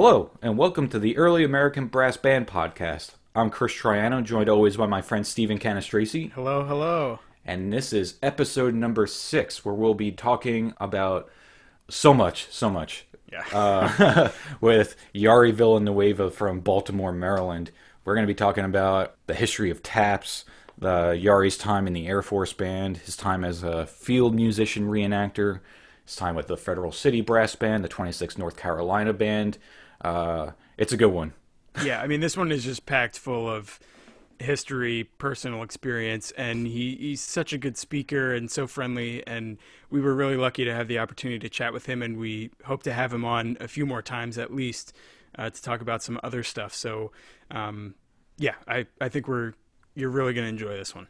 Hello, and welcome to the Early American Brass Band Podcast. I'm Chris Triano, joined always by my friend Stephen Canastresi, Hello, hello. and this is episode number 6, where we'll be talking about so much, Yeah. with Jari Villanueva from Baltimore, Maryland. We're going to be talking about the history of taps, Jari's time in the Air Force Band, his time as a field musician reenactor, his time with the Federal City Brass Band, the 26th North Carolina Band. It's a good one. Yeah, I mean, this one is just packed full of history, personal experience, and he's such a good speaker and so friendly. And we were really lucky to have the opportunity to chat with him, and we hope to have him on a few more times at least to talk about some other stuff. So, yeah, I think you're really going to enjoy this one.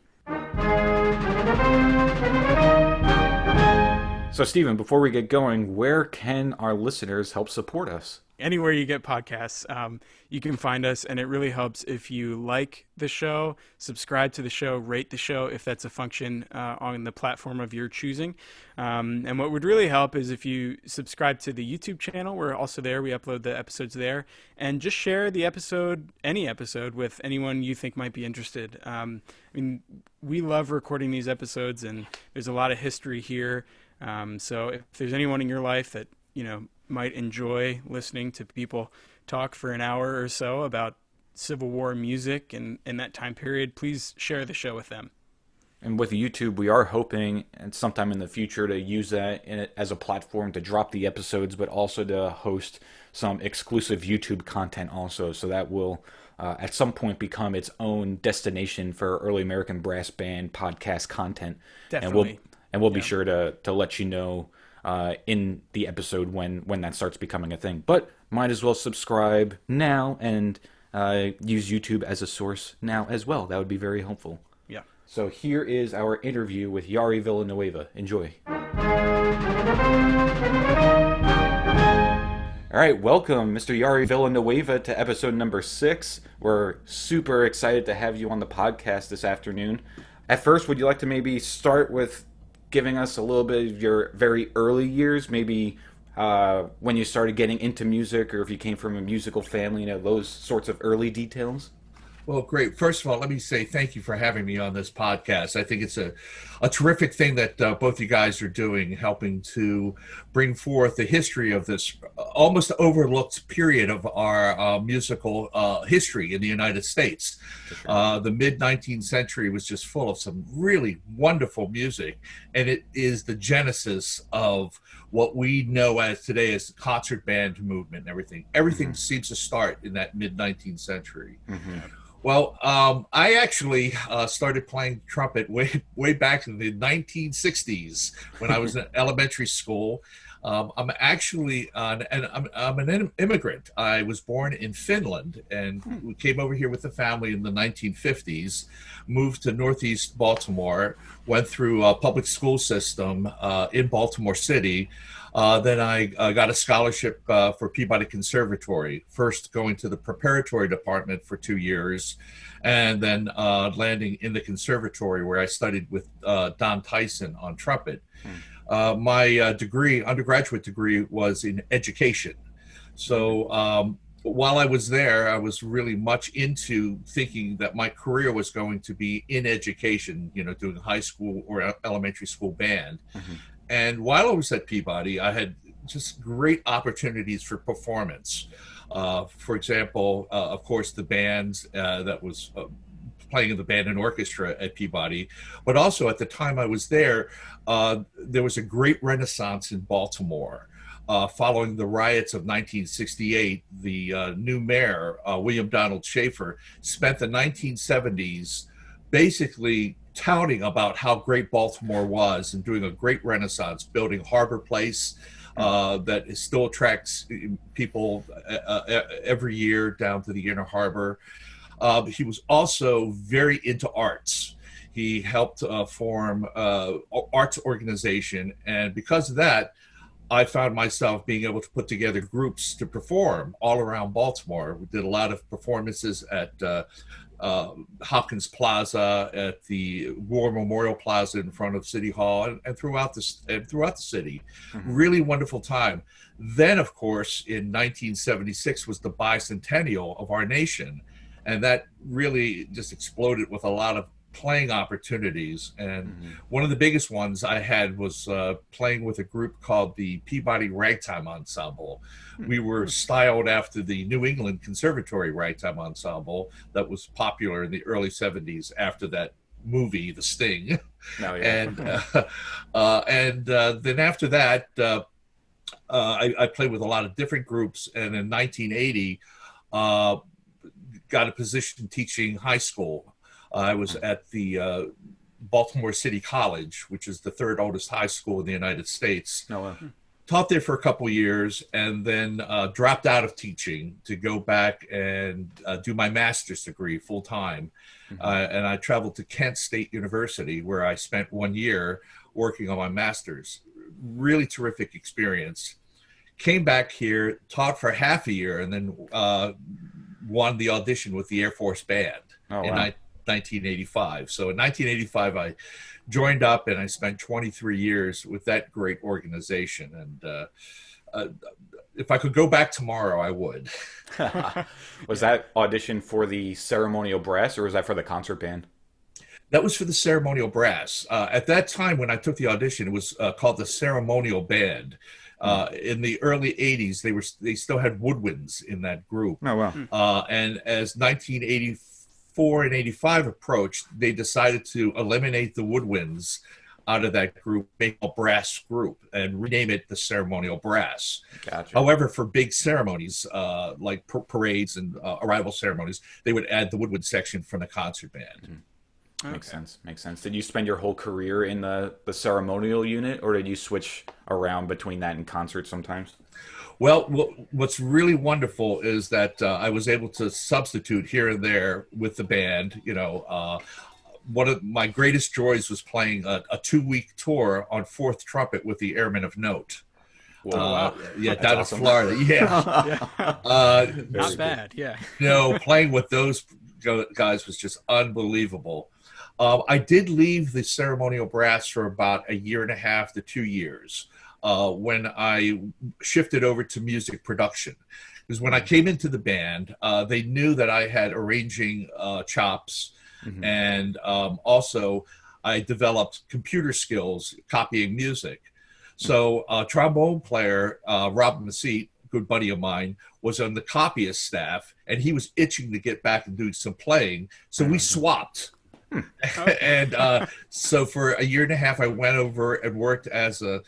So, Stephen, before we get going, where can our listeners help support us? Anywhere you get podcasts, you can find us, and it really helps if you like the show, subscribe to the show, rate the show if that's a function on the platform of your choosing. And what would really help is if you subscribe to the YouTube channel. We're also there. We upload the episodes there. And just share the episode, any episode, with anyone you think might be interested. I mean, we love recording these episodes, and there's a lot of history here. So if there's anyone in your life that, might enjoy listening to people talk for an hour or so about Civil War music and in that time period, please share the show with them. And with YouTube, we are hoping, and sometime in the future, to use that as a platform to drop the episodes, but also to host some exclusive YouTube content also. So that will, at some point, become its own destination for early American brass band podcast content. Definitely. And we'll be Yeah. sure to let you know in the episode when that starts becoming a thing. But might as well subscribe now and use YouTube as a source now as well. That would be very helpful. Yeah. So here is our interview with Jari Villanueva. Enjoy. All right, welcome, Mr. Jari Villanueva, to episode number 6. We're super excited to have you on the podcast this afternoon. At first, would you like to maybe start with giving us a little bit of your very early years, maybe when you started getting into music, or if you came from a musical family, those sorts of early details? Well, great. First of all, let me say thank you for having me on this podcast. I think it's a terrific thing that both you guys are doing, helping to bring forth the history of this almost overlooked period of our musical history in the United States. Sure. The mid-19th century was just full of some really wonderful music, and it is the genesis of what we know as today as the concert band movement and everything. Everything seems to start in that mid-19th century. Mm-hmm. Well, I actually started playing trumpet way back in the 1960s when I was in elementary school. I'm actually I'm an immigrant. I was born in Finland, and we came over here with the family in the 1950s, moved to Northeast Baltimore, went through a public school system in Baltimore City. Then I got a scholarship for Peabody Conservatory, first going to the preparatory department for 2 years, and then landing in the conservatory where I studied with Don Tyson on trumpet. My undergraduate degree, was in education. So while I was there, I was really much into thinking that my career was going to be in education, doing high school or elementary school band. Mm-hmm. And while I was at Peabody, I had just great opportunities for performance. For example, of course, the band that was playing in the band and orchestra at Peabody. But also at the time I was there was a great renaissance in Baltimore. Following the riots of 1968, the new mayor, William Donald Schaefer, spent the 1970s basically touting about how great Baltimore was and doing a great renaissance, building Harbor Place that still attracts people every year down to the Inner Harbor. He was also very into arts. He helped form arts organization, and because of that, I found myself being able to put together groups to perform all around Baltimore. We did a lot of performances at Hopkins Plaza, at the War Memorial Plaza in front of City Hall, and throughout the city. Mm-hmm. Really wonderful time. Then, of course, in 1976 was the bicentennial of our nation, and that really just exploded with a lot of playing opportunities. And one of the biggest ones I had was playing with a group called the Peabody Ragtime Ensemble. We were styled after the New England Conservatory Ragtime Ensemble that was popular in the early 70s after that movie, The Sting. Oh, yeah. And then after that, I played with a lot of different groups, and in 1980, got a position teaching high school. I was at the Baltimore City College, which is the third oldest high school in the United States. Taught there for a couple years, and then dropped out of teaching to go back and do my master's degree full time. And I traveled to Kent State University, where I spent 1 year working on my master's. Really terrific experience. Came back here, taught for half a year, and then won the audition with the Air Force Band in 1985. So in 1985, I joined up, and I spent 23 years with that great organization. And if I could go back tomorrow, I would. Was that audition for the ceremonial brass, or was that for the concert band? That was for the ceremonial brass. At that time, when I took the audition, it was called the ceremonial band. In the early 80s, they still had woodwinds in that group. Oh, wow. And as 1984 and 85 approached, they decided to eliminate the woodwinds out of that group, make a brass group, and rename it the ceremonial brass. Gotcha. However, for big ceremonies like parades and arrival ceremonies, they would add the woodwind section from the concert band. Makes sense. Makes sense. Did you spend your whole career in the ceremonial unit, or did you switch around between that and concerts sometimes? Well, what's really wonderful is that I was able to substitute here and there with the band. You know, one of my greatest joys was playing a 2-week tour on fourth trumpet with the Airmen of Note. Wow. Yeah, That's down awesome. in Florida. Yeah. Not bad. Yeah. You know, playing with those guys was just unbelievable. I did leave the ceremonial brass for about 1.5 to 2 years when I shifted over to music production. Because when I came into the band, they knew that I had arranging chops, and also I developed computer skills, copying music. So trombone player Rob Mesite, good buddy of mine, was on the copyist staff, and he was itching to get back and do some playing. So we swapped. And so for 1.5 years, I went over and worked as an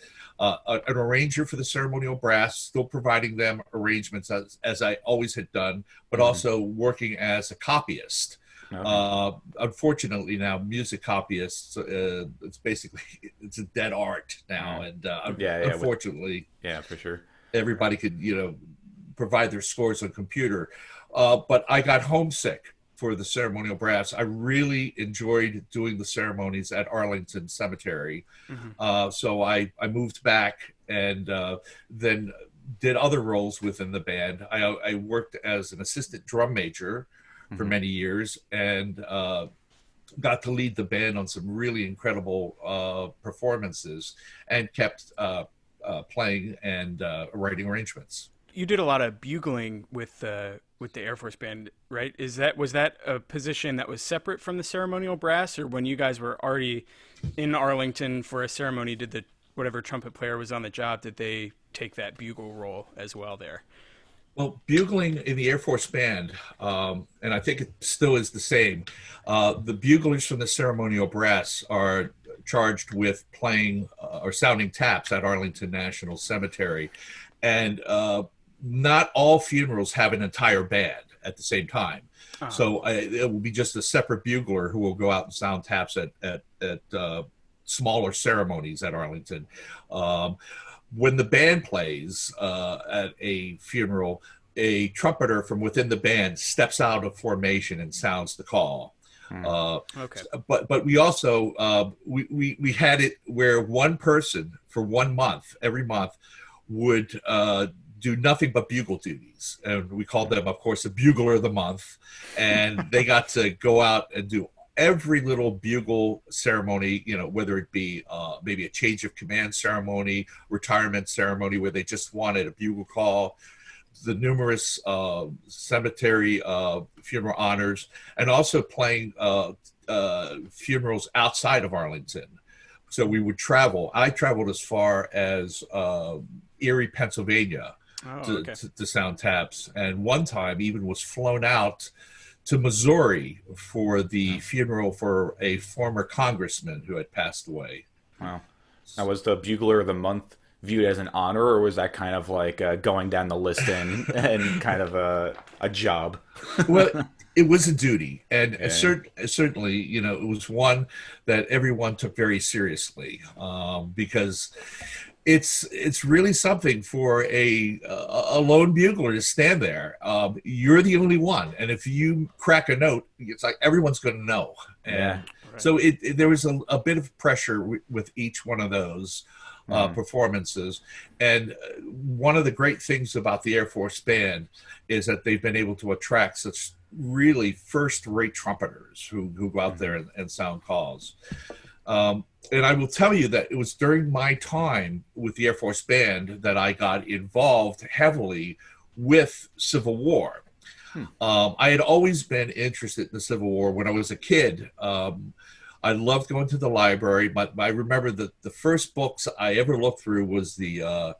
arranger for the ceremonial brass, still providing them arrangements as I always had done, but also working as a copyist. Unfortunately, now music copyists, it's a dead art now, and unfortunately, for sure, everybody could provide their scores on computer. But I got homesick for the ceremonial brass. I really enjoyed doing the ceremonies at Arlington Cemetery. So I moved back and then did other roles within the band. I worked as an assistant drum major for many years, and got to lead the band on some really incredible performances, and kept playing and writing arrangements. You did a lot of bugling with the Air Force Band, right? Was that a position that was separate from the ceremonial brass, or when you guys were already in Arlington for a ceremony, did whatever trumpet player was on the job, did they take that bugle role as well there? Well, bugling in the Air Force Band, and I think it still is the same, the buglers from the ceremonial brass are charged with playing or sounding taps at Arlington National Cemetery. And not all funerals have an entire band at the same time. So it will be just a separate bugler who will go out and sound taps at smaller ceremonies at Arlington. When the band plays at a funeral, a trumpeter from within the band steps out of formation and sounds the call. Okay. But we also we had it where one person for 1 month, every month, would do nothing but bugle duties. And we called them, of course, the bugler of the month. And they got to go out and do every little bugle ceremony, whether it be maybe a change of command ceremony, retirement ceremony where they just wanted a bugle call, the numerous cemetery funeral honors, and also playing funerals outside of Arlington. So we would travel. I traveled as far as Erie, Pennsylvania to sound taps. And one time even was flown out to Missouri for the funeral for a former congressman who had passed away. Wow. Now, was the Bugler of the Month viewed as an honor, or was that kind of like going down the list and kind of a job? Well, it was a duty, and certainly, it was one that everyone took very seriously, because it's really something for a lone bugler to stand there. You're the only one, and if you crack a note, it's like everyone's going to know. And so there was a bit of pressure with each one of those performances. And one of the great things about the Air Force Band is that they've been able to attract such really first-rate trumpeters who go out there and sound calls. And I will tell you that it was during my time with the Air Force Band that I got involved heavily with Civil War. I had always been interested in the Civil War when I was a kid. I loved going to the library, but I remember that the first books I ever looked through was the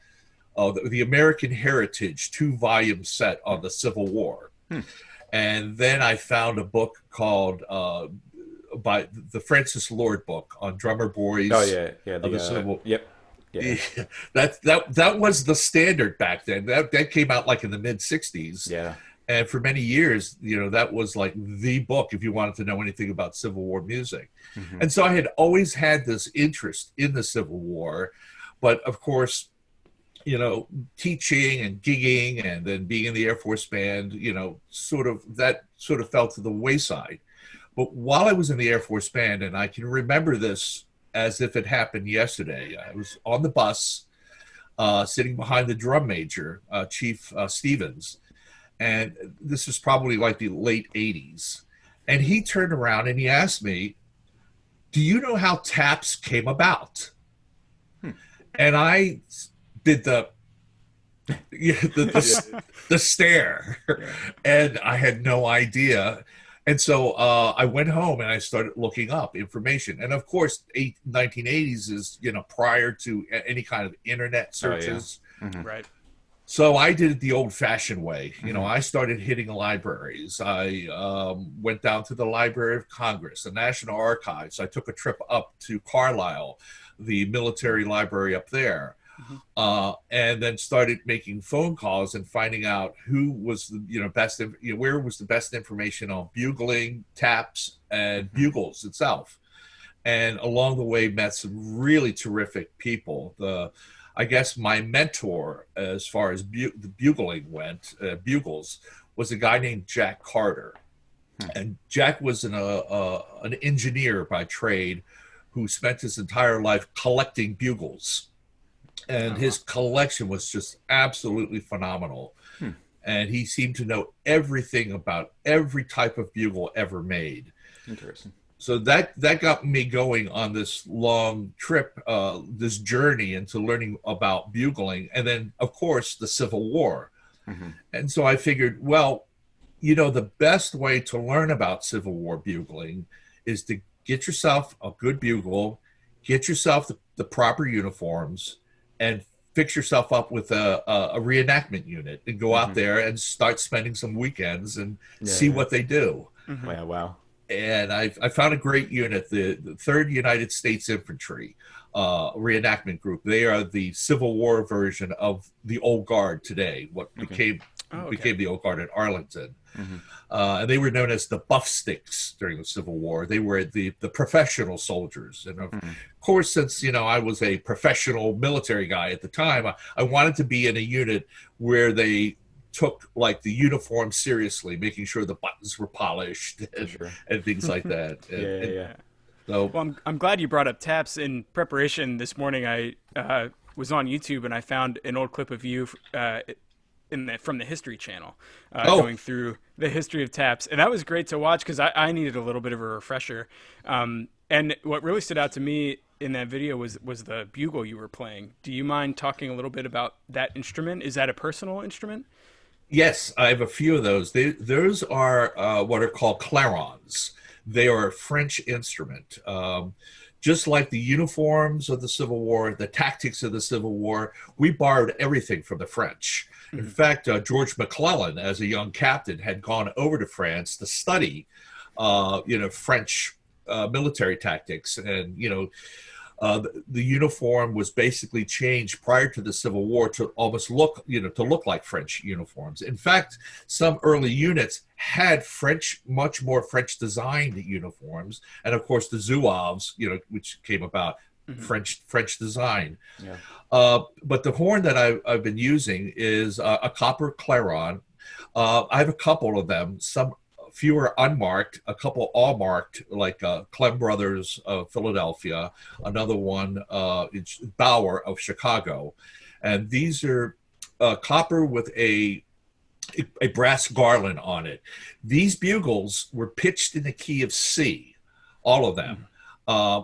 American Heritage 2-volume set on the Civil War. And then I found a book called by the Francis Lord book on drummer boys. Oh yeah, the Civil. Yep. Yeah. That was the standard back then. That came out like in the mid '60s. Yeah. And for many years, that was like the book if you wanted to know anything about Civil War music. And so I had always had this interest in the Civil War, but of course, teaching and gigging and then being in the Air Force Band, sort of fell to the wayside. But while I was in the Air Force Band, and I can remember this as if it happened yesterday, I was on the bus sitting behind the drum major, Chief Stevens, and this was probably like the late 80s. And he turned around and he asked me, "Do you know how taps came about?" And I did the stare, and I had no idea. And so I went home and I started looking up information. And of course, 1980s is, prior to any kind of internet searches. Right. So I did it the old-fashioned way. I started hitting libraries. I went down to the Library of Congress, the National Archives. I took a trip up to Carlisle, the military library up there. And then started making phone calls and finding out who was the best, where was the best information on bugling, taps, and bugles itself. And along the way, met some really terrific people. I guess my mentor, as far as the bugling went, bugles, was a guy named Jack Carter. And Jack was an engineer by trade who spent his entire life collecting bugles. And his collection was just absolutely phenomenal. And he seemed to know everything about every type of bugle ever made. Interesting. So that got me going on this long trip, this journey into learning about bugling. And then, of course, the Civil War. And so I figured, well, the best way to learn about Civil War bugling is to get yourself a good bugle, get yourself the proper uniforms, and fix yourself up with a reenactment unit and go out there and start spending some weekends and see what they do. Wow. And I found a great unit, the 3rd United States Infantry reenactment group. They are the Civil War version of the Old Guard today, what became the Old Guard at Arlington. And they were known as the Buff Sticks during the Civil War. They were the professional soldiers. And of course, since, I was a professional military guy at the time, I wanted to be in a unit where they took like the uniform seriously, making sure the buttons were polished and things like that. So, well, I'm glad you brought up taps. In preparation this morning, I was on YouTube, and I found an old clip of you from the History Channel, Oh, going through the history of taps, and that was great to watch because I needed a little bit of a refresher. And what really stood out to me in that video was the bugle you were playing. Do you mind talking a little bit about that instrument? Is that a personal instrument? yes, I have a few of those. Those are what are called clarons. They are a French instrument. Just like the uniforms of the Civil War, the tactics of the Civil War, we borrowed everything from the French. In fact, George McClellan, as a young captain, had gone over to France to study, French military tactics, and the uniform was basically changed prior to the Civil War to almost look like French uniforms. In fact, some early units had much more French designed uniforms, and of course the Zouaves, which came about, French design. Yeah. But the horn that I've been using is a copper clarion. I have a couple of them. Some few are unmarked, a couple all marked, like Clem Brothers of Philadelphia, another one is Bauer of Chicago, and these are copper with a brass garland on it. These bugles were pitched in the key of C, all of them.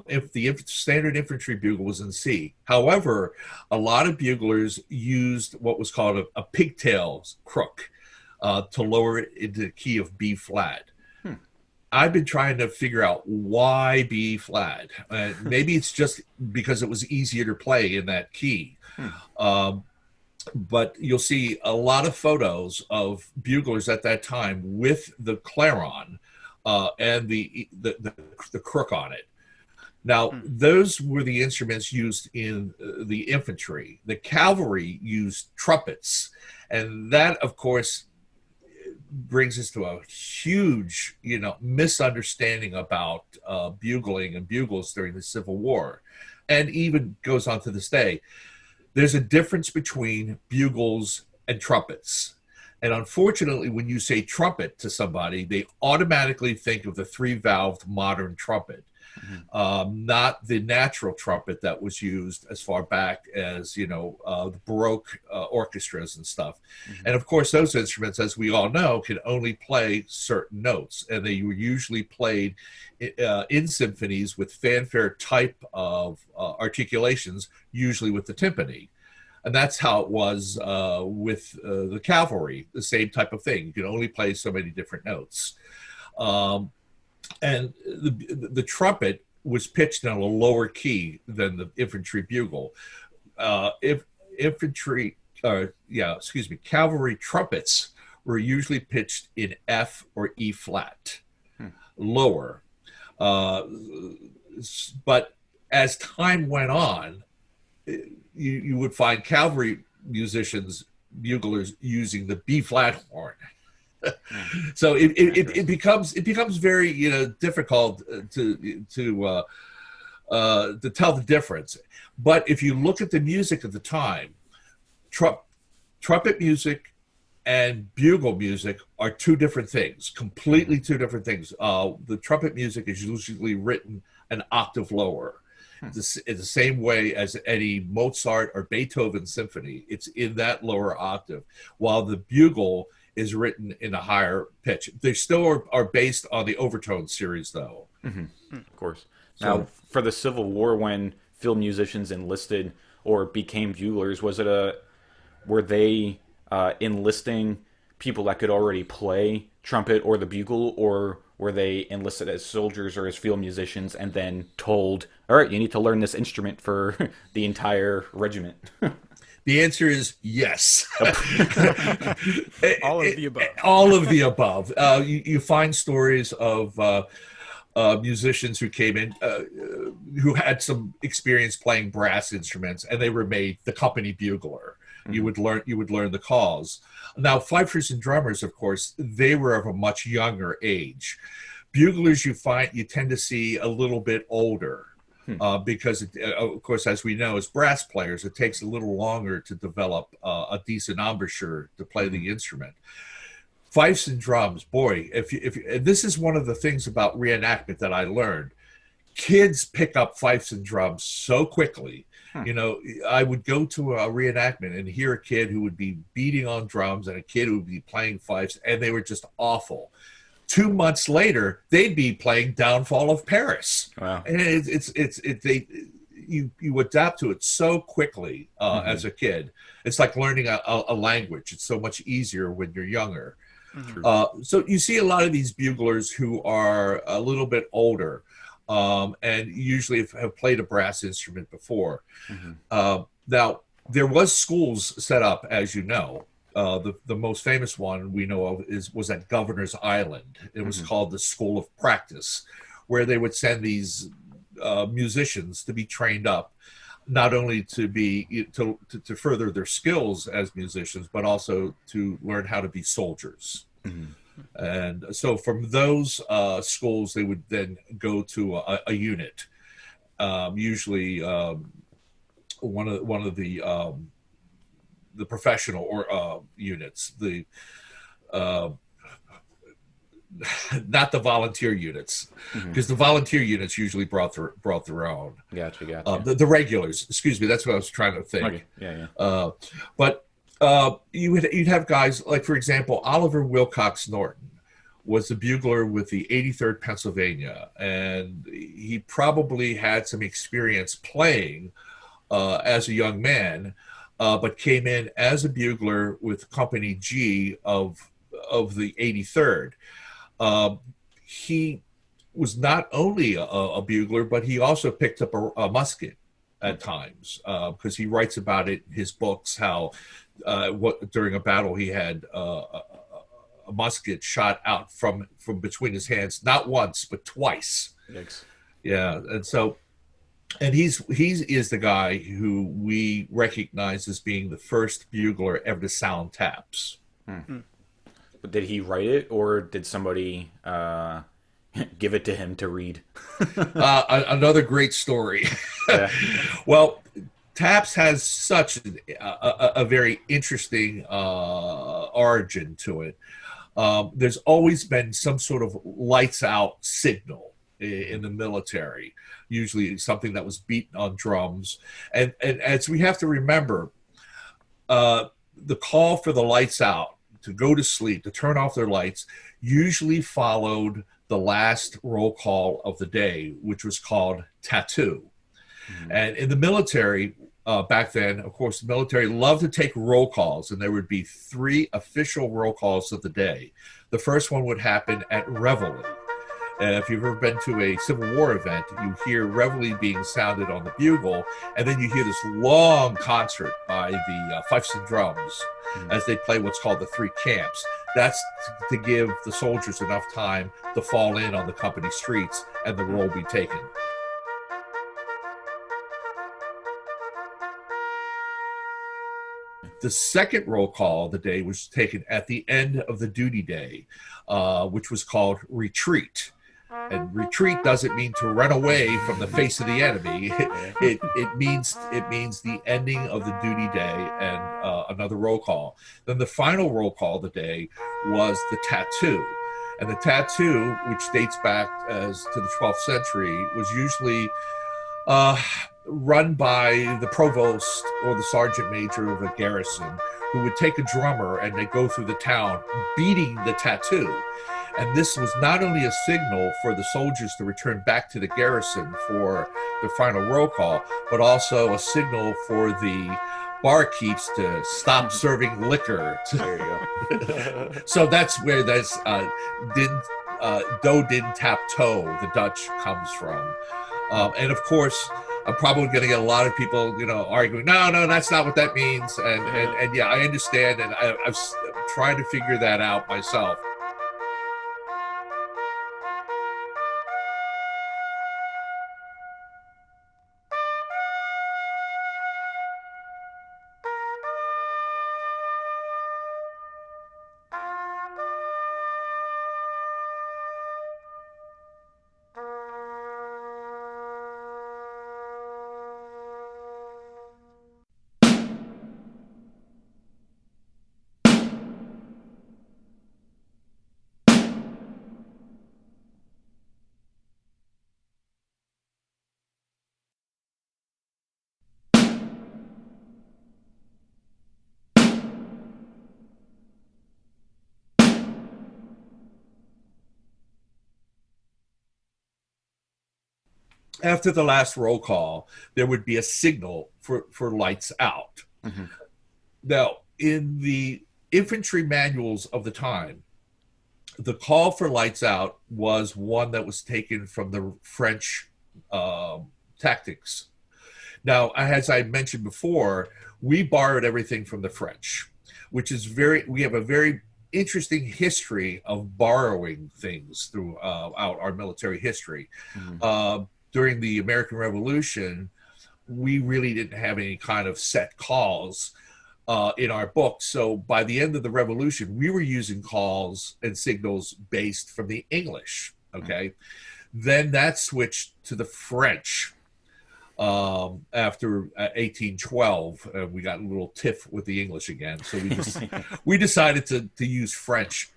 If the standard infantry bugle was in C. However, a lot of buglers used what was called a pigtail crook to lower it into the key of B flat. I've been trying to figure out why B flat. Maybe it's just because it was easier to play in that key. But you'll see a lot of photos of buglers at that time with the clarion and the crook on it. Now, those were the instruments used in the infantry. The cavalry used trumpets, and that, of course, brings us to a huge, misunderstanding about bugling and bugles during the Civil War, and even goes on to this day. There's a difference between bugles and trumpets. And unfortunately, when you say trumpet to somebody, they automatically think of the three-valved modern trumpet. Not the natural trumpet that was used as far back as the Baroque orchestras and stuff. And of course, those instruments, as we all know, can only play certain notes, and they were usually played in symphonies with fanfare type of articulations, usually with the timpani. And that's how it was with the cavalry, the same type of thing. You can only play so many different notes. And the trumpet was pitched in a lower key than the infantry bugle. Cavalry trumpets were usually pitched in F or E flat, lower. But as time went on, you would find cavalry buglers using the B flat horn. So it becomes very difficult to tell the difference. But if you look at the music at the time, trumpet music and bugle music are two different things, completely two different things. The trumpet music is usually written an octave lower. It's the same way as any Mozart or Beethoven symphony. It's in that lower octave, while the bugle is written in a higher pitch. They still are based on the overtone series, though. Of course. Now, for the Civil War, when field musicians enlisted or became buglers, were they enlisting people that could already play trumpet or the bugle, or were they enlisted as soldiers or as field musicians and then told, all right, you need to learn this instrument for the entire regiment? The answer is yes. All of the above. All of the above. You find stories of musicians who came in, who had some experience playing brass instruments, and they were made the company bugler. You would learn the calls. Now, fifers and drummers, of course, they were of a much younger age. Buglers, you tend to see a little bit older. Because, of course, as we know, as brass players, it takes a little longer to develop a decent embouchure to play the instrument. Fifes and drums, boy, and this is one of the things about reenactment that I learned. Kids pick up fifes and drums so quickly You know, I would go to a reenactment and hear a kid who would be beating on drums and a kid who would be playing fifes, and they were just awful. 2 months later, they'd be playing Downfall of Paris. Wow. And you adapt to it so quickly as a kid. It's like learning a language. It's so much easier when you're younger. So you see a lot of these buglers who are a little bit older and usually have played a brass instrument before. Now, there was schools set up, as you know. The most famous one we know of was at Governor's Island. It was called the School of Practice, where they would send these musicians to be trained up, not only to further their skills as musicians, but also to learn how to be soldiers. And so from those schools, they would then go to a unit, usually one of the professional or units, not the volunteer units, because the volunteer units usually brought their own. Gotcha. The regulars, excuse me, that's what I was trying to think. Okay. Yeah. But you'd have guys like, for example, Oliver Wilcox Norton was the bugler with the 83rd Pennsylvania, and he probably had some experience playing as a young man, but came in as a bugler with Company G of the 83rd. He was not only a bugler, but he also picked up a musket at times, because he writes about it in his books how during a battle he had a musket shot out from between his hands, not once but twice. Yikes. Yeah, and he is the guy who we recognize as being the first bugler ever to sound taps. But did he write it, or did somebody give it to him to read? Another great story. Yeah. Well, taps has such a very interesting origin to it. There's always been some sort of lights out signal in the military, usually something that was beaten on drums. And as we have to remember, the call for the lights out, to go to sleep, to turn off their lights, usually followed the last roll call of the day, which was called tattoo. And in the military, back then, of course, the military loved to take roll calls, and there would be 3 official roll calls of the day. The first one would happen at reveille. If you've ever been to a Civil War event, you hear reveille being sounded on the bugle, and then you hear this long concert by the fifes and drums as they play what's called the 3 camps. That's to give the soldiers enough time to fall in on the company streets and the roll be taken. The second roll call of the day was taken at the end of the duty day, which was called retreat. And retreat doesn't mean to run away from the face of the enemy. It means the ending of the duty day and another roll call. Then the final roll call of the day was the tattoo. And the tattoo, which dates back to the 12th century, was usually run by the provost or the sergeant major of a garrison, who would take a drummer and they'd go through the town beating the tattoo. And this was not only a signal for the soldiers to return back to the garrison for the final roll call, but also a signal for the barkeeps to stop serving liquor. There you go. So that's where this do din tap toe, the Dutch, comes from. And of course, I'm probably going to get a lot of people, arguing, no, that's not what that means. And yeah, I understand. And I've tried to figure that out myself. after the last roll call, there would be a signal for lights out. Mm-hmm. Now, in the infantry manuals of the time, the call for lights out was one that was taken from the French tactics. Now, as I mentioned before, we borrowed everything from the French, which is we have a very interesting history of borrowing things throughout our military history. Mm-hmm. During the American Revolution, we really didn't have any kind of set calls in our book. So by the end of the Revolution, we were using calls and signals based from the English. Okay. Mm-hmm. Then that switched to the French after 1812. We got a little tiff with the English again. So we decided to use French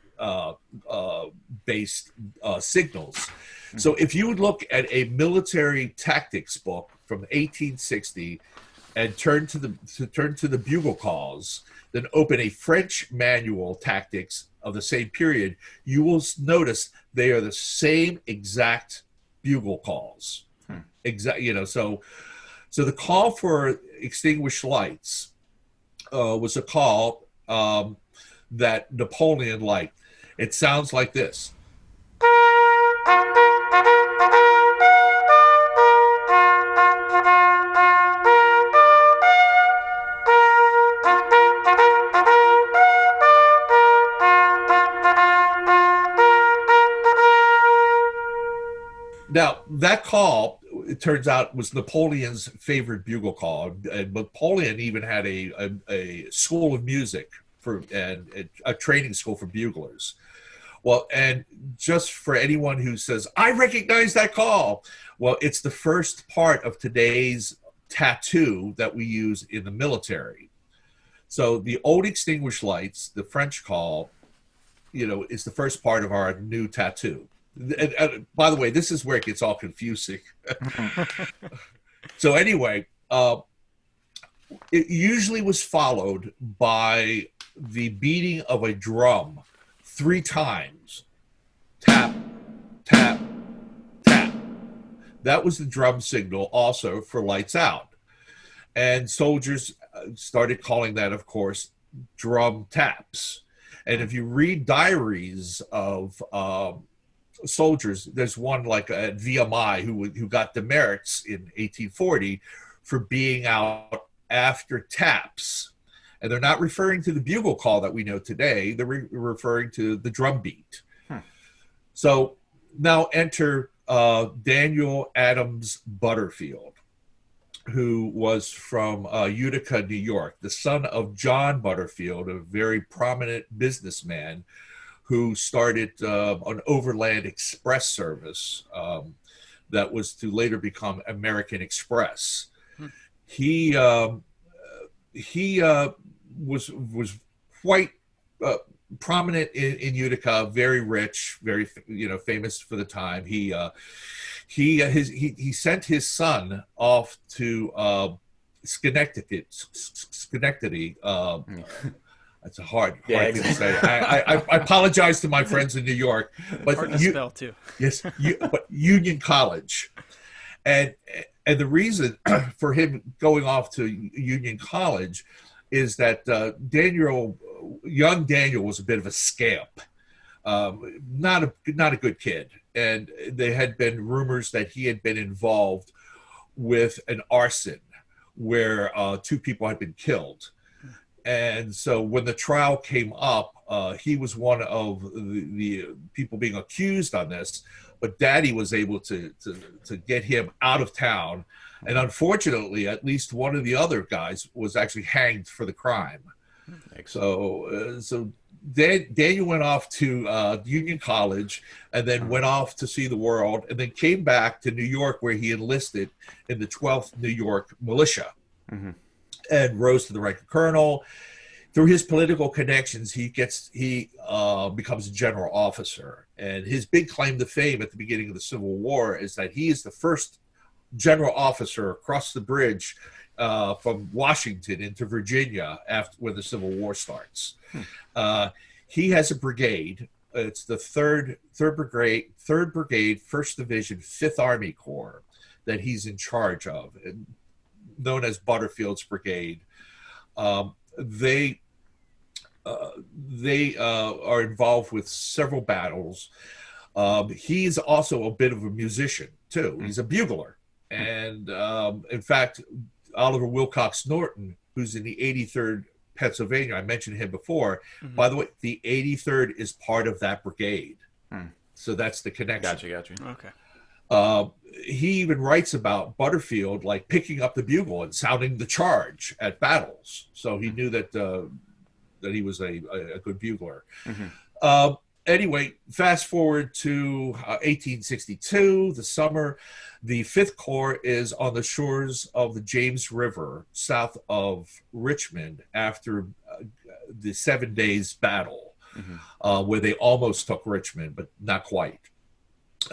based signals. Mm-hmm. So if you would look at a military tactics book from 1860 and turn to the bugle calls, then open a French manual tactics of the same period, you will notice they are the same exact bugle calls. So the call for extinguished lights was a call that Napoleon liked. It sounds like this. Now, that call, it turns out, was Napoleon's favorite bugle call. And Napoleon even had a school of music and a training school for buglers. Well, and just for anyone who says, I recognize that call, well, it's the first part of today's tattoo that we use in the military. So the old extinguished lights, the French call, is the first part of our new tattoo. And by the way, this is where it gets all confusing. So anyway, it usually was followed by the beating of a drum 3 times. Tap, tap, tap. That was the drum signal also for lights out. And soldiers started calling that, of course, drum taps. And if you read diaries of soldiers, there's one like at VMI who got demerits in 1840 for being out after taps, and they're not referring to the bugle call that we know today. They're referring to the drum beat. So now enter Daniel Adams Butterfield, who was from Utica, New York, the son of John Butterfield, a very prominent businessman who started an overland express service that was to later become American Express. He was quite prominent in Utica, very rich, very famous for the time. He sent his son off to Schenectady. That's a hard thing to say. I apologize to my friends in New York, but hard to spell too. Yes, but Union College, and the reason for him going off to Union College is that young Daniel was a bit of a scamp, not a good kid, and there had been rumors that he had been involved with an arson where 2 people had been killed. And so when the trial came up, he was one of the people being accused on this, but Daddy was able to get him out of town. And unfortunately, at least one of the other guys was actually hanged for the crime. So Daniel went off to Union College and then went off to see the world, and then came back to New York, where he enlisted in the 12th New York Militia. Mm-hmm. And rose to the rank of colonel. Through his political connections, he becomes a general officer. And his big claim to fame at the beginning of the Civil War is that he is the first general officer across the bridge from Washington into Virginia when the Civil War starts. He has a brigade. It's the third Brigade, 1st Division, 5th Army Corps, that he's in charge of, known as Butterfield's Brigade. They are involved with several battles. He's also a bit of a musician too. He's a bugler, and in fact, Oliver Wilcox Norton, who's in the 83rd Pennsylvania, I mentioned him before. By the way, the 83rd is part of that brigade, so that's the connection. Gotcha. Okay. He even writes about Butterfield like picking up the bugle and sounding the charge at battles. So he knew that that he was a good bugler. Anyway, fast forward to 1862, the summer. The 5th Corps is on the shores of the James River, south of Richmond, after the 7 days battle, where they almost took Richmond, but not quite.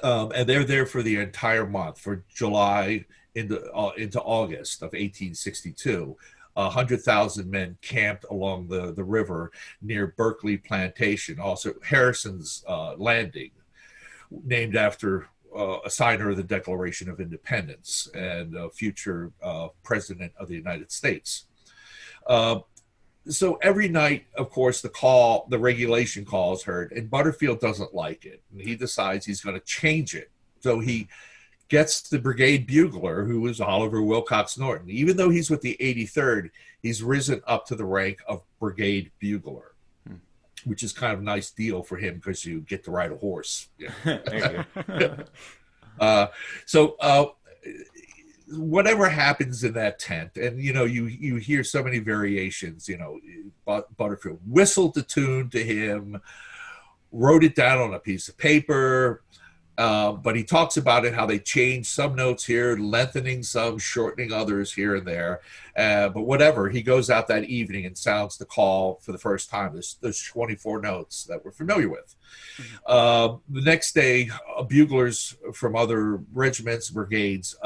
And they're there for the entire month, for July into August of 1862. 100,000 men camped along the river near Berkeley Plantation, also Harrison's Landing, named after a signer of the Declaration of Independence and future president of the United States. So every night, of course, the regulation call is heard, and Butterfield doesn't like it. And he decides he's going to change it. So he gets the brigade bugler, who is Oliver Wilcox Norton. Even though he's with the 83rd, he's risen up to the rank of brigade bugler, which is kind of a nice deal for him because you get to ride a horse. So whatever happens in that tent, and you hear so many variations. Butterfield whistled the tune to him, wrote it down on a piece of paper. But he talks about it, how they changed some notes here, lengthening some, shortening others here and there. But whatever, he goes out that evening and sounds the call for the first time. There's 24 notes that we're familiar with. The next day, buglers from other regiments, brigades,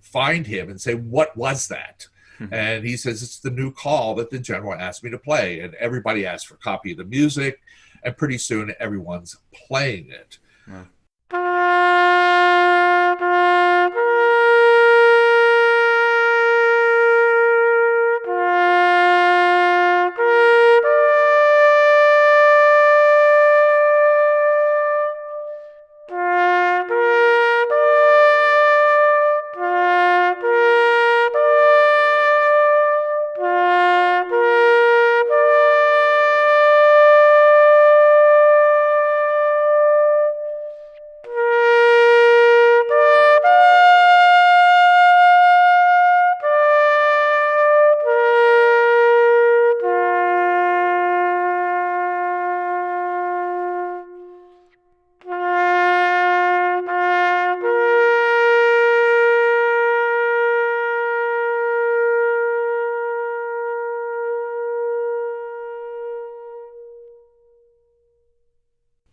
find him and say, "What was that?" And he says, "It's the new call that the general asked me to play." And everybody asks for a copy of the music, and pretty soon everyone's playing it.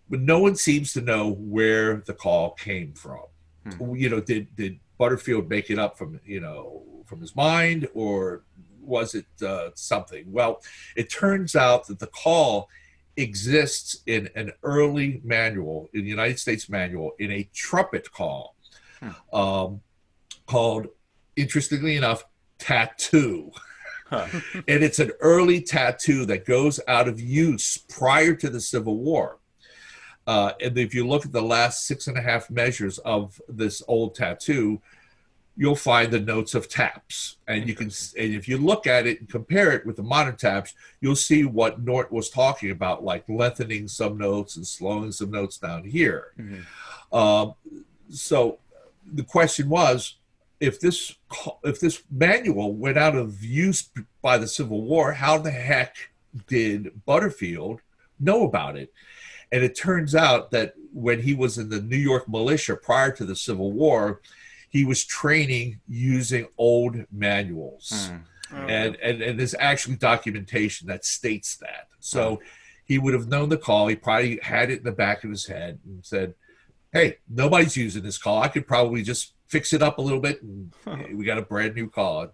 But no one seems to know where the call came from. Did Butterfield make it up from his mind, or was it something? Well, it turns out that the call exists in an early manual, in the United States manual, in a trumpet call called, interestingly enough, tattoo. And it's an early tattoo that goes out of use prior to the Civil War. And if you look at the last 6.5 measures of this old tattoo, you'll find the notes of taps. And if you look at it and compare it with the modern taps, you'll see what Norton was talking about, like lengthening some notes and slowing some notes down here. So the question was, if this manual went out of use by the Civil War, how the heck did Butterfield know about it? And it turns out that when he was in the New York militia prior to the Civil War, he was training using old manuals. And there's actually documentation that states that. So he would have known the call. He probably had it in the back of his head and said, "Hey, nobody's using this call. I could probably just fix it up a little bit, and we got a brand new call."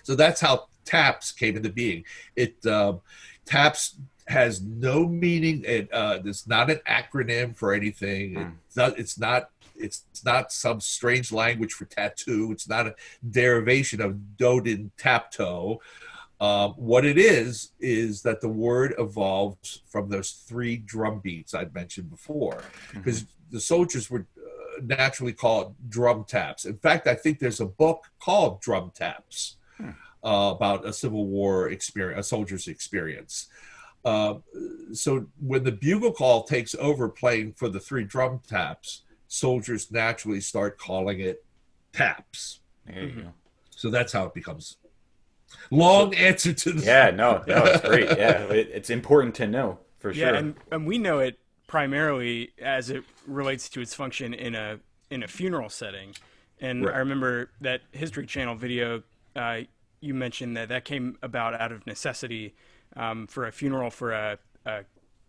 So that's how taps came into being. It taps has no meaning. It's not an acronym for anything. It's not some strange language for tattoo. It's not a derivation of Dodin tapto. What it is that the word evolves from those 3 drum beats I'd mentioned before, because the soldiers would naturally call it drum taps. In fact, I think there's a book called Drum Taps about a Civil War experience, a soldier's experience. So when the bugle call takes over playing for the 3 drum taps, soldiers naturally start calling it taps. There you go. So that's how it becomes. Long answer to this. Yeah, no, it's great. Yeah, it's important to know for sure. Yeah, and we know it primarily as it relates to its function in a funeral setting. And Right. I remember that History Channel video you mentioned that came about out of necessity for a funeral for a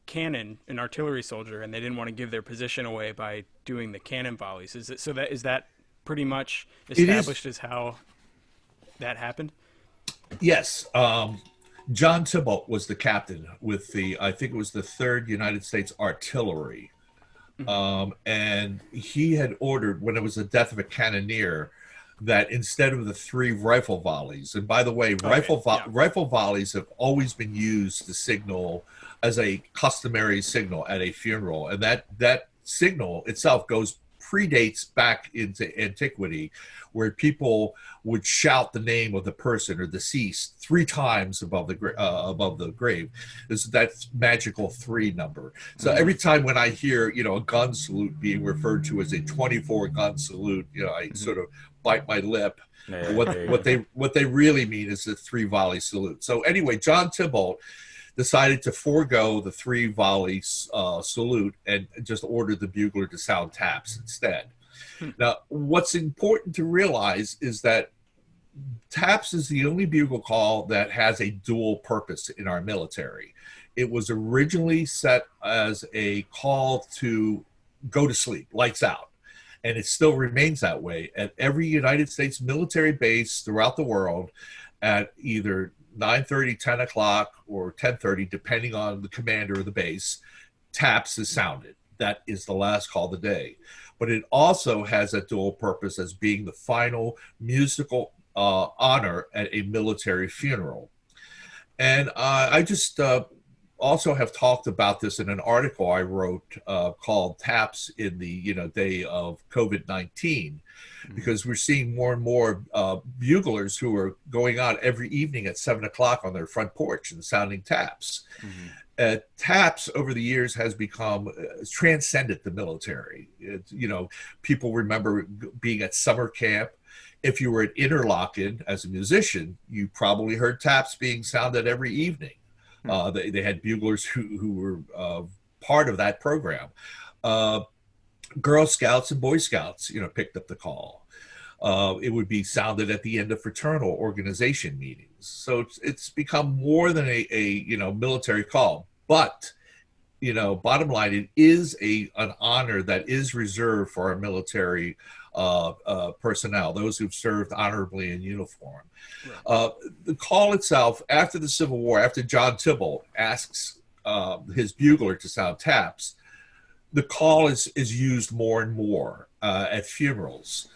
cannon, an artillery soldier, and they didn't want to give their position away by doing the cannon volleys. Is that pretty much established as how that happened? Yes. John Thibault was the captain with I think it was the 3rd United States Artillery. And he had ordered, when it was the death of a cannoneer, that instead of the 3 rifle volleys, and by the way, rifle volleys have always been used to signal as a customary signal at a funeral. And that signal itself predates back into antiquity, where people would shout the name of the person or deceased 3 times above the grave. This is that magical 3 number. So every time when I hear, a gun salute being referred to as a 24 gun salute, I sort of bite my lip. Yeah, what they really mean is the 3 volley salute. So anyway, John Thibault decided to forego the 3 volley salute and just ordered the bugler to sound taps instead. Now, what's important to realize is that taps is the only bugle call that has a dual purpose in our military. It was originally set as a call to go to sleep, lights out. And it still remains that way at every United States military base throughout the world at either 9:30, 10 o'clock, or 10:30, depending on the commander of the base. Taps is sounded. That is the last call of the day. But it also has a dual purpose as being the final musical honor at a military funeral. And I just also have talked about this in an article I wrote called Taps in the day of COVID-19, because we're seeing more and more buglers who are going out every evening at 7 o'clock on their front porch and sounding taps. Taps over the years has become transcended the military. People remember being at summer camp. If you were at Interlochen as a musician, you probably heard taps being sounded every evening. They had buglers who were part of that program. Girl Scouts and Boy Scouts, picked up the call. It would be sounded at the end of fraternal organization meetings. So it's become more than a military call. But bottom line, it is an honor that is reserved for our military personnel, those who've served honorably in uniform. Right. The call itself, after the Civil War, after John Thibault asks his bugler to sound taps, the call is used more and more at funerals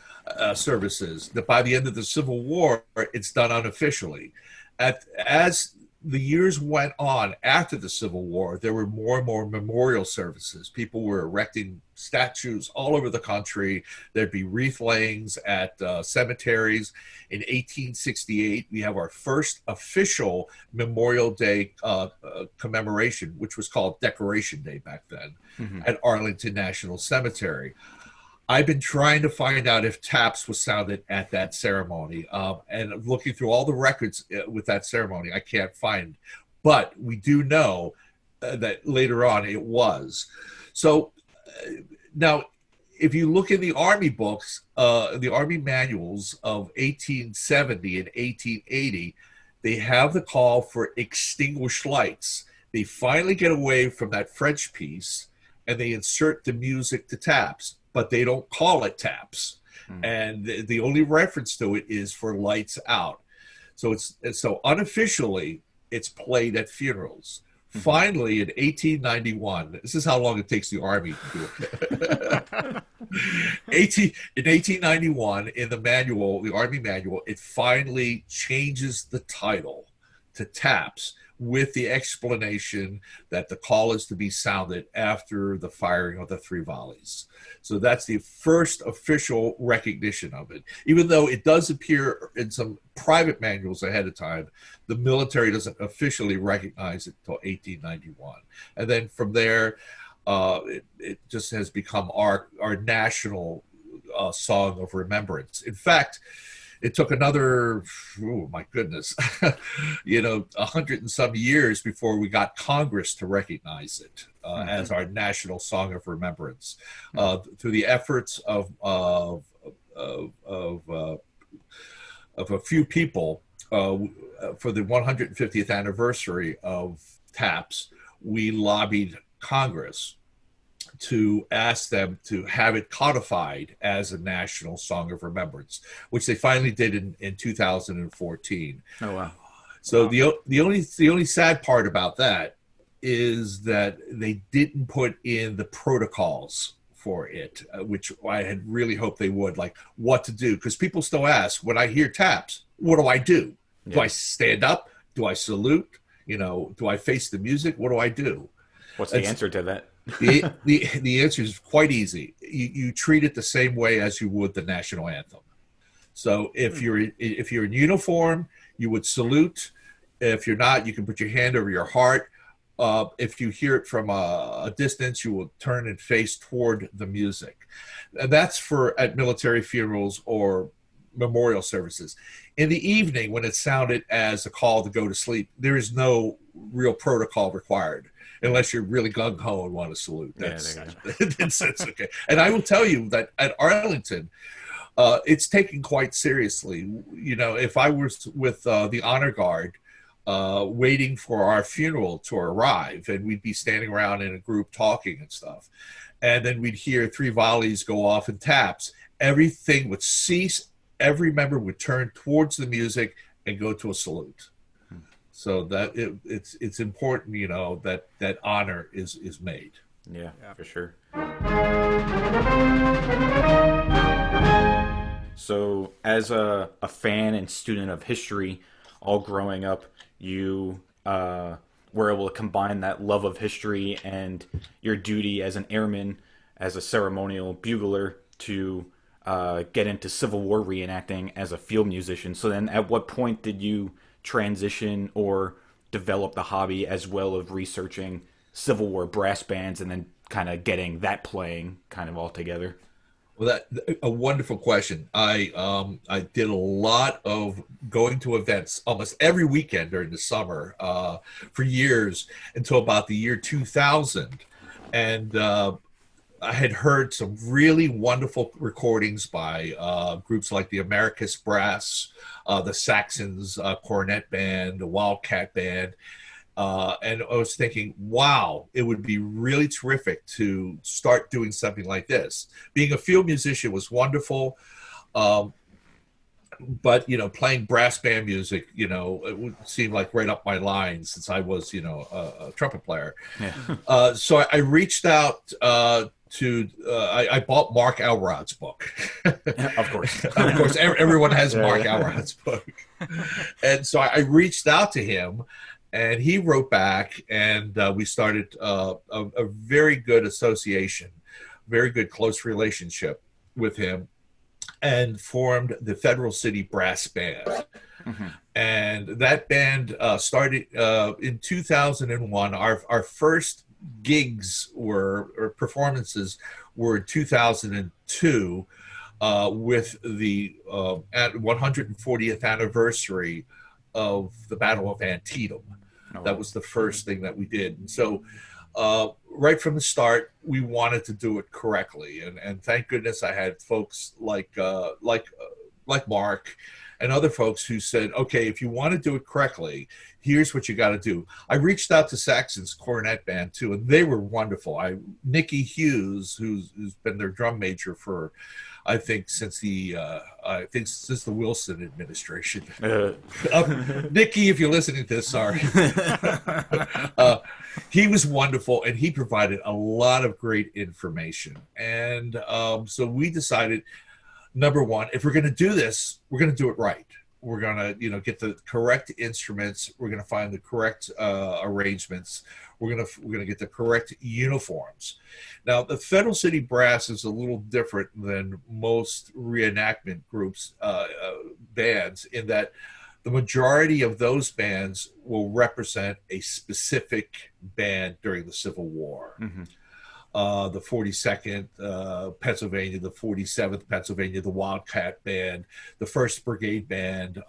services. That by the end of the Civil War, it's done unofficially. As the years went on after the Civil War, there were more and more memorial services. People were erecting statues all over the country. There'd be wreath layings at cemeteries. In 1868, we have our first official Memorial Day commemoration, which was called Decoration Day back then, at Arlington National Cemetery. I've been trying to find out if taps was sounded at that ceremony, and looking through all the records with that ceremony, I can't find. But we do know that later on it was. So now, if you look in the Army books, the Army manuals of 1870 and 1880, they have the call for extinguished lights. They finally get away from that French piece, and they insert the music to taps. But they don't call it taps. And the only reference to it is for lights out. So unofficially, it's played at funerals. Finally, in 1891, this is how long it takes the Army to do it. In 1891, in the manual, the Army manual, it finally changes the title to taps, with the explanation that the call is to be sounded after the firing of the 3 volleys. So that's the first official recognition of it. Even though it does appear in some private manuals ahead of time, the military doesn't officially recognize it until 1891. And then from there, it just has become our national song of remembrance. In fact, it took another, oh my goodness, 100 and some years before we got Congress to recognize it as our national song of remembrance. Through the efforts of a few people, for the 150th anniversary of TAPS, we lobbied Congress to ask them to have it codified as a national song of remembrance, which they finally did in 2014. Oh wow! So the only sad part about that is that they didn't put in the protocols for it, which I had really hoped they would, like what to do, because people still ask, when I hear taps, what do I do? Yeah. Do I stand up? Do I salute? Do I face the music? What do I do? What's the answer to that? The answer is quite easy. You treat it the same way as you would the national anthem. So if you're in uniform, you would salute. If you're not, you can put your hand over your heart. If you hear it from a distance, you will turn and face toward the music. And that's for at military funerals or memorial services. In the evening, when it's sounded as a call to go to sleep, there is no real protocol required. Unless you're really gung-ho and want to salute. That's okay. And I will tell you that at Arlington, it's taken quite seriously. If I was with the honor guard waiting for our funeral to arrive, and we'd be standing around in a group talking and stuff, and then we'd hear 3 volleys go off in taps, everything would cease. Every member would turn towards the music and go to a salute. So that it's important, that honor is made. Yeah, for sure. So as a fan and student of history, all growing up, you were able to combine that love of history and your duty as an airman, as a ceremonial bugler, to get into Civil War reenacting as a field musician. So then at what point did you transition or develop the hobby, as well as researching Civil War brass bands and then kind of getting that playing kind of all together? Well, that's a wonderful question. I did a lot of going to events almost every weekend during the summer for years until about the year 2000. And I had heard some really wonderful recordings by groups like the Americus Brass, the Saxons Cornet Band, the Wildcat Band. And I was thinking, wow, it would be really terrific to start doing something like this. Being a field musician was wonderful. But, playing brass band music, it would seem like right up my line since I was, a trumpet player. Yeah. So I reached out I bought Mark Elrod's book. Of course. Of course, everyone has Mark Elrod's book. And so I reached out to him, and he wrote back, and we started a very good association, very good close relationship with him, and formed the Federal City Brass Band. Mm-hmm. And that band started in 2001. Our first gigs or performances were in 2002 with the 140th anniversary of the Battle of Antietam. That was the first thing that we did. And so right from the start, we wanted to do it correctly. And thank goodness I had folks like Mark and other folks who said, okay, if you want to do it correctly, here's what you got to do. I reached out to Saxon's cornet band too, and they were wonderful. Nikki Hughes, who's been their drum major for, I think since the Wilson administration. Nikki, if you're listening to this, sorry. He was wonderful, and he provided a lot of great information. And so we decided, number one, if we're going to do this, we're going to do it right. We're going to, get the correct instruments. We're going to find the correct arrangements. We're going to get the correct uniforms. Now, the Federal City Brass is a little different than most reenactment groups, bands, in that the majority of those bands will represent a specific band during the Civil War. Mm-hmm. The 42nd Pennsylvania, the 47th Pennsylvania, the Wildcat Band, the 1st Brigade Band.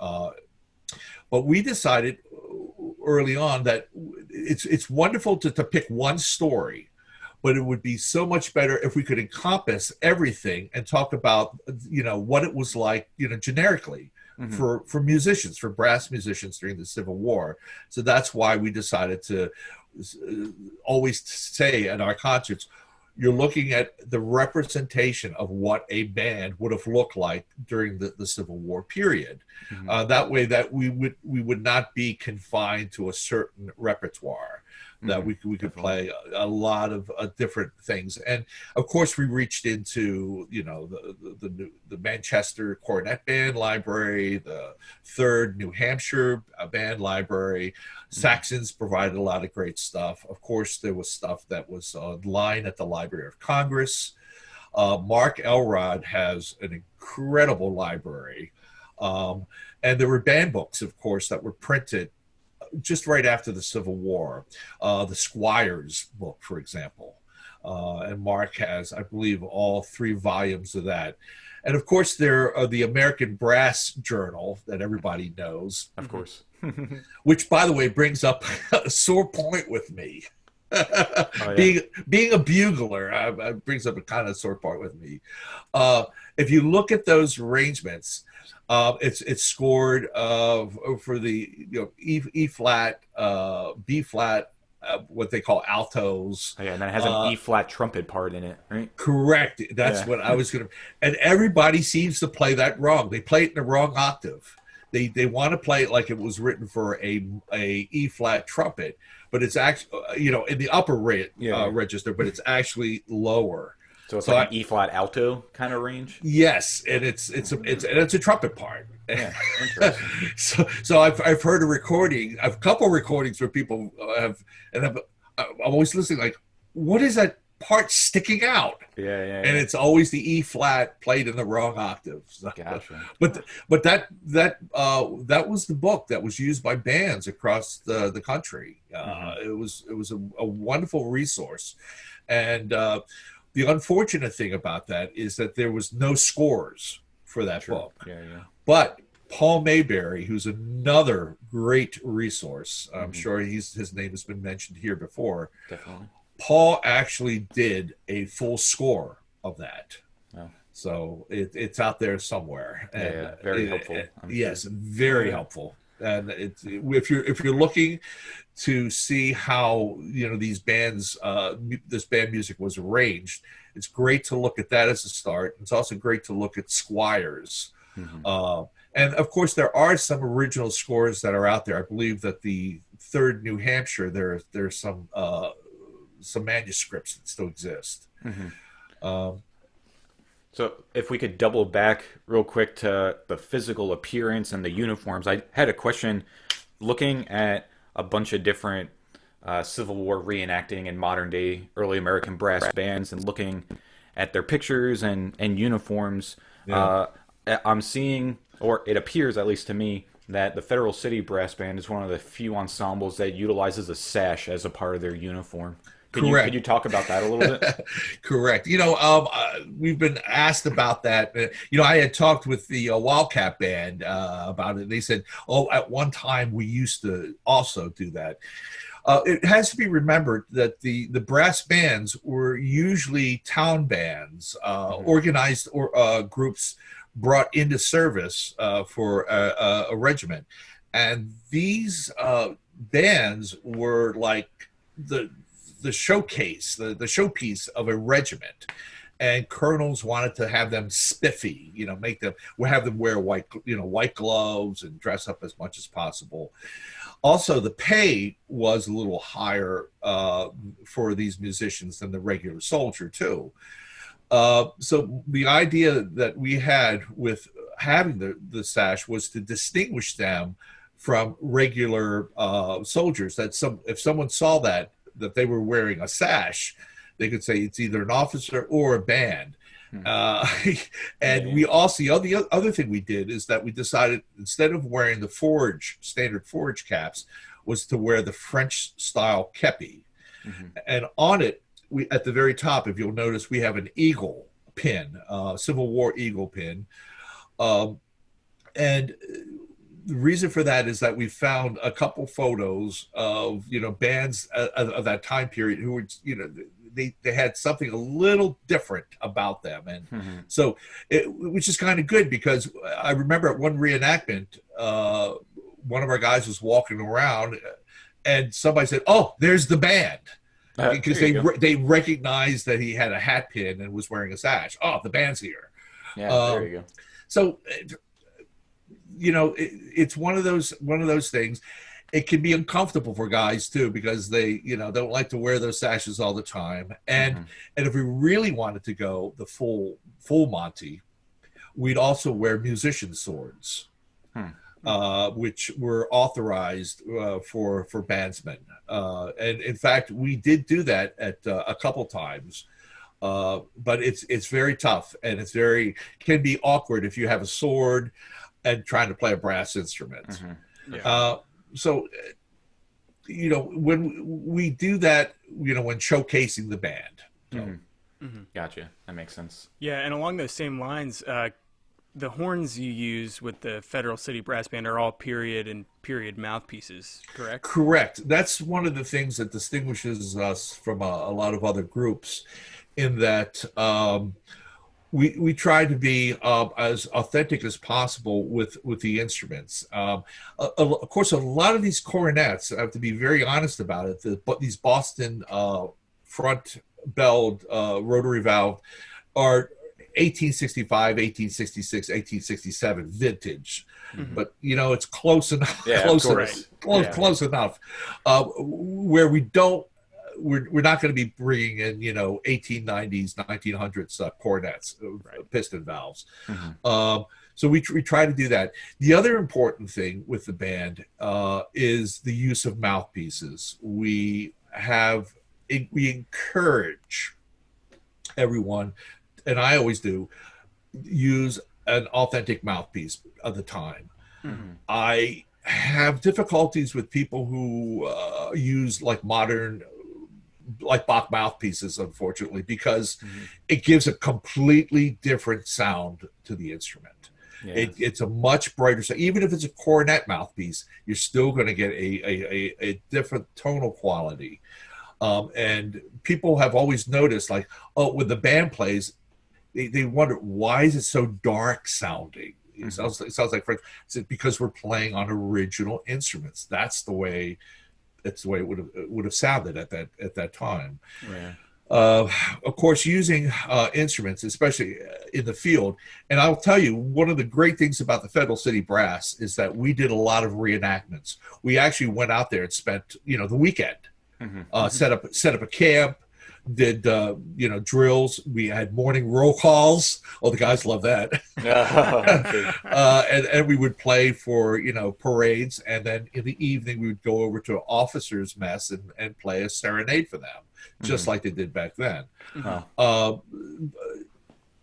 But we decided early on that it's wonderful to pick one story, but it would be so much better if we could encompass everything and talk about, what it was like, generically. Mm-hmm. for musicians, for brass musicians during the Civil War. So that's why we decided to always say at our concerts, you're looking at the representation of what a band would have looked like during the Civil War period. Mm-hmm. That way that we would not be confined to a certain repertoire. That we could play a lot of different things, and of course we reached into the Manchester Cornet Band Library, the 3rd New Hampshire Band Library. Saxons provided a lot of great stuff. Of course, there was stuff that was online at the Library of Congress. Mark Elrod has an incredible library, and there were band books, of course, that were printed just right after the Civil War, the Squires book, for example. And Mark has, I believe, all 3 volumes of that. And of course, there are the American Brass Journal that everybody knows. Of course. Which, by the way, brings up a sore point with me. Being a bugler, brings up a kind of sore point with me. If you look at those arrangements, it's scored for the E flat, B flat, what they call altos. Oh, yeah, and then it has an E flat trumpet part in it, right? Correct. That's what I was gonna. And everybody seems to play that wrong. They play it in the wrong octave. They want to play it like it was written for a E flat trumpet, but it's actually in the upper register, but it's actually lower. So it's like an E flat alto kind of range. Yes, and it's a trumpet part. Yeah, interesting. so I've heard a couple recordings where people I'm always listening like, what is that part sticking out? Yeah. And it's always the E flat played in the wrong octave. So, gotcha. But that was the book that was used by bands across the country. It was a wonderful resource, and the unfortunate thing about that is that there was no scores for that book. Yeah. But Paul Mayberry, who's another great resource, I'm sure his name has been mentioned here before. Definitely. Paul actually did a full score of that. Oh. So it's out there somewhere. And very helpful. Yes, very helpful. And if you're looking to see how these bands, this band music was arranged, it's great to look at that as a start. It's also great to look at Squires, and of course there are some original scores that are out there. I believe that the 3rd New Hampshire, there's some manuscripts that still exist. So if we could double back real quick to the physical appearance and the uniforms, I had a question looking at a bunch of different Civil War reenacting and modern day early American brass bands and looking at their pictures and uniforms. Yeah. I'm seeing, or it appears at least to me, that the Federal City Brass Band is one of the few ensembles that utilizes a sash as a part of their uniform. Could you talk about that a little bit? Correct. We've been asked about that. I had talked with the Wildcat Band about it. They said, at one time we used to also do that. It has to be remembered that the brass bands were usually town bands, organized groups brought into service for a regiment. And these bands were like the showcase, the showpiece of a regiment. And colonels wanted to have them spiffy, have them wear white gloves and dress up as much as possible. Also, the pay was a little higher for these musicians than the regular soldier too. So the idea that we had with having the sash was to distinguish them from regular soldiers. That if someone saw that they were wearing a sash, they could say it's either an officer or a band. And we also, the other thing we did is that we decided, instead of wearing the standard forage caps, was to wear the French style kepi. And on it, at the very top, if you'll notice, we have an eagle pin, Civil War eagle pin. And the reason for that is that we found a couple photos of, bands of that time period who were, they had something a little different about them. And so, which is kind of good, because I remember at one reenactment, one of our guys was walking around and somebody said, "Oh, there's the band." Because they recognized that he had a hat pin and was wearing a sash. Oh, the band's here. Yeah, there you go. So, it's one of those things. It can be uncomfortable for guys too, because they, don't like to wear those sashes all the time. And if we really wanted to go the full Monty, we'd also wear musician swords, which were authorized for bandsmen. And in fact, we did do that at a couple times. But it's very tough, and can be awkward if you have a sword and trying to play a brass instrument. So, when we do that, when showcasing the band. Gotcha. That makes sense. Yeah, and along those same lines, the horns you use with the Federal City Brass Band are all period mouthpieces, correct? Correct. That's one of the things that distinguishes us from a lot of other groups, in that we try to be as authentic as possible with the instruments. Of course, a lot of these cornets, I have to be very honest about it, these Boston front-belled rotary valve are 1865, 1866, 1867 vintage. But, it's close enough. Yeah, close enough. Where we're not going to be bringing in, 1890s, 1900s cornets, piston valves. So we try to do that. The other important thing with the band is the use of mouthpieces. We encourage everyone, and I always do, use an authentic mouthpiece of the time. I have difficulties with people who use modern, Bach mouthpieces, unfortunately, because it gives a completely different sound to the instrument. It's a much brighter sound. Even if it's a cornet mouthpiece, you're still going to get a different tonal quality. And people have always noticed, when the band plays, they wonder, why is it so dark sounding? It sounds like French. It's because we're playing on original instruments. That's the way it would have sounded at that time. Of course, using instruments, especially in the field. And I'll tell you, one of the great things about the Federal City Brass is that we did a lot of reenactments. We actually went out there and spent, the weekend, set up a camp, did drills. We had morning roll calls. Oh, the guys love that. And we would play for parades, and then in the evening we would go over to officers' mess and play a serenade for them, just like they did back then.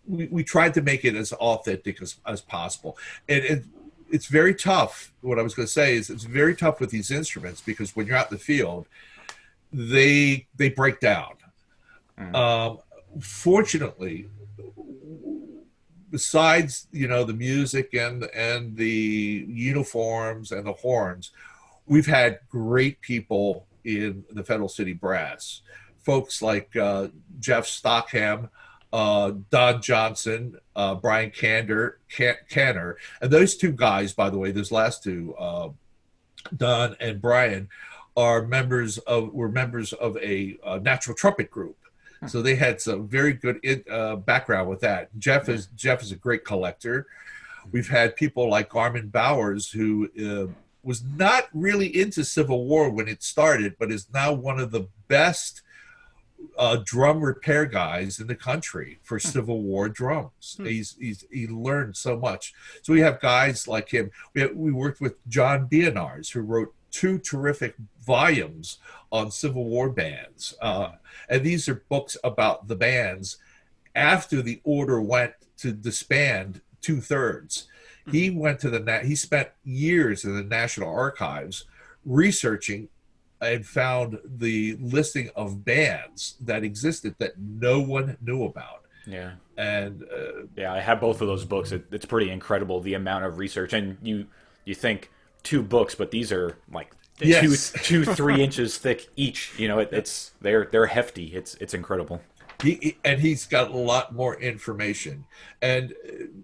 We tried to make it as authentic as possible, and it's very tough. What I was going to say is it's very tough with these instruments, because when you're out in the field, they break down. Fortunately, besides the music and the uniforms and the horns, we've had great people in the Federal City Brass. Folks like Jeff Stockham, Don Johnson, Brian Canner, and those two guys, by the way, those last two, Don and Brian, were members of a natural trumpet group. So they had some very good background with that. Jeff is a great collector. We've had people like Armin Bowers, who was not really into Civil War when it started, but is now one of the best drum repair guys in the country for Civil War drums. He learned so much. So we have guys like him. We worked with John Bionars, who wrote 2 terrific volumes on Civil War bands. And these are books about the bands after the order went to disband 2/3. He went to he spent years in the National Archives researching and found the listing of bands that existed that no one knew about. Yeah. And I have both of those books. It's pretty incredible, the amount of research. And you think 2 books, but these are like yes. 3 inches thick each. You know, they're hefty. It's incredible. He's got a lot more information. And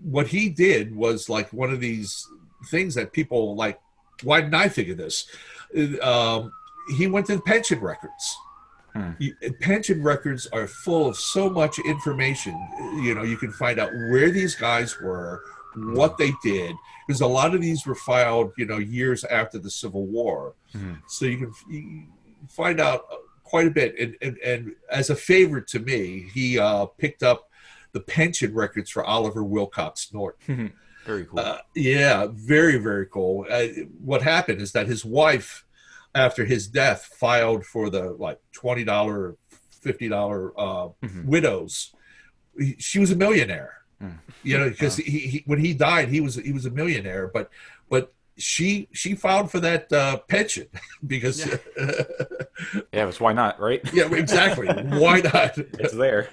what he did was like one of these things that people like, why didn't I think of this? He went to the pension records. Pension records are full of so much information. You know, you can find out where these guys were, what they did, because a lot of these were filed, you know, years after the Civil War. So you can find out quite a bit. And as a favor to me, he picked up the pension records for Oliver Wilcox Norton. Very cool. Yeah, very, very cool. What happened is that his wife, after his death, filed for the like $20, $50 widows. She was a millionaire. You know, because he when he died, he was a millionaire, but she filed for that pension because because why not, right? Yeah, exactly. Why not? It's there.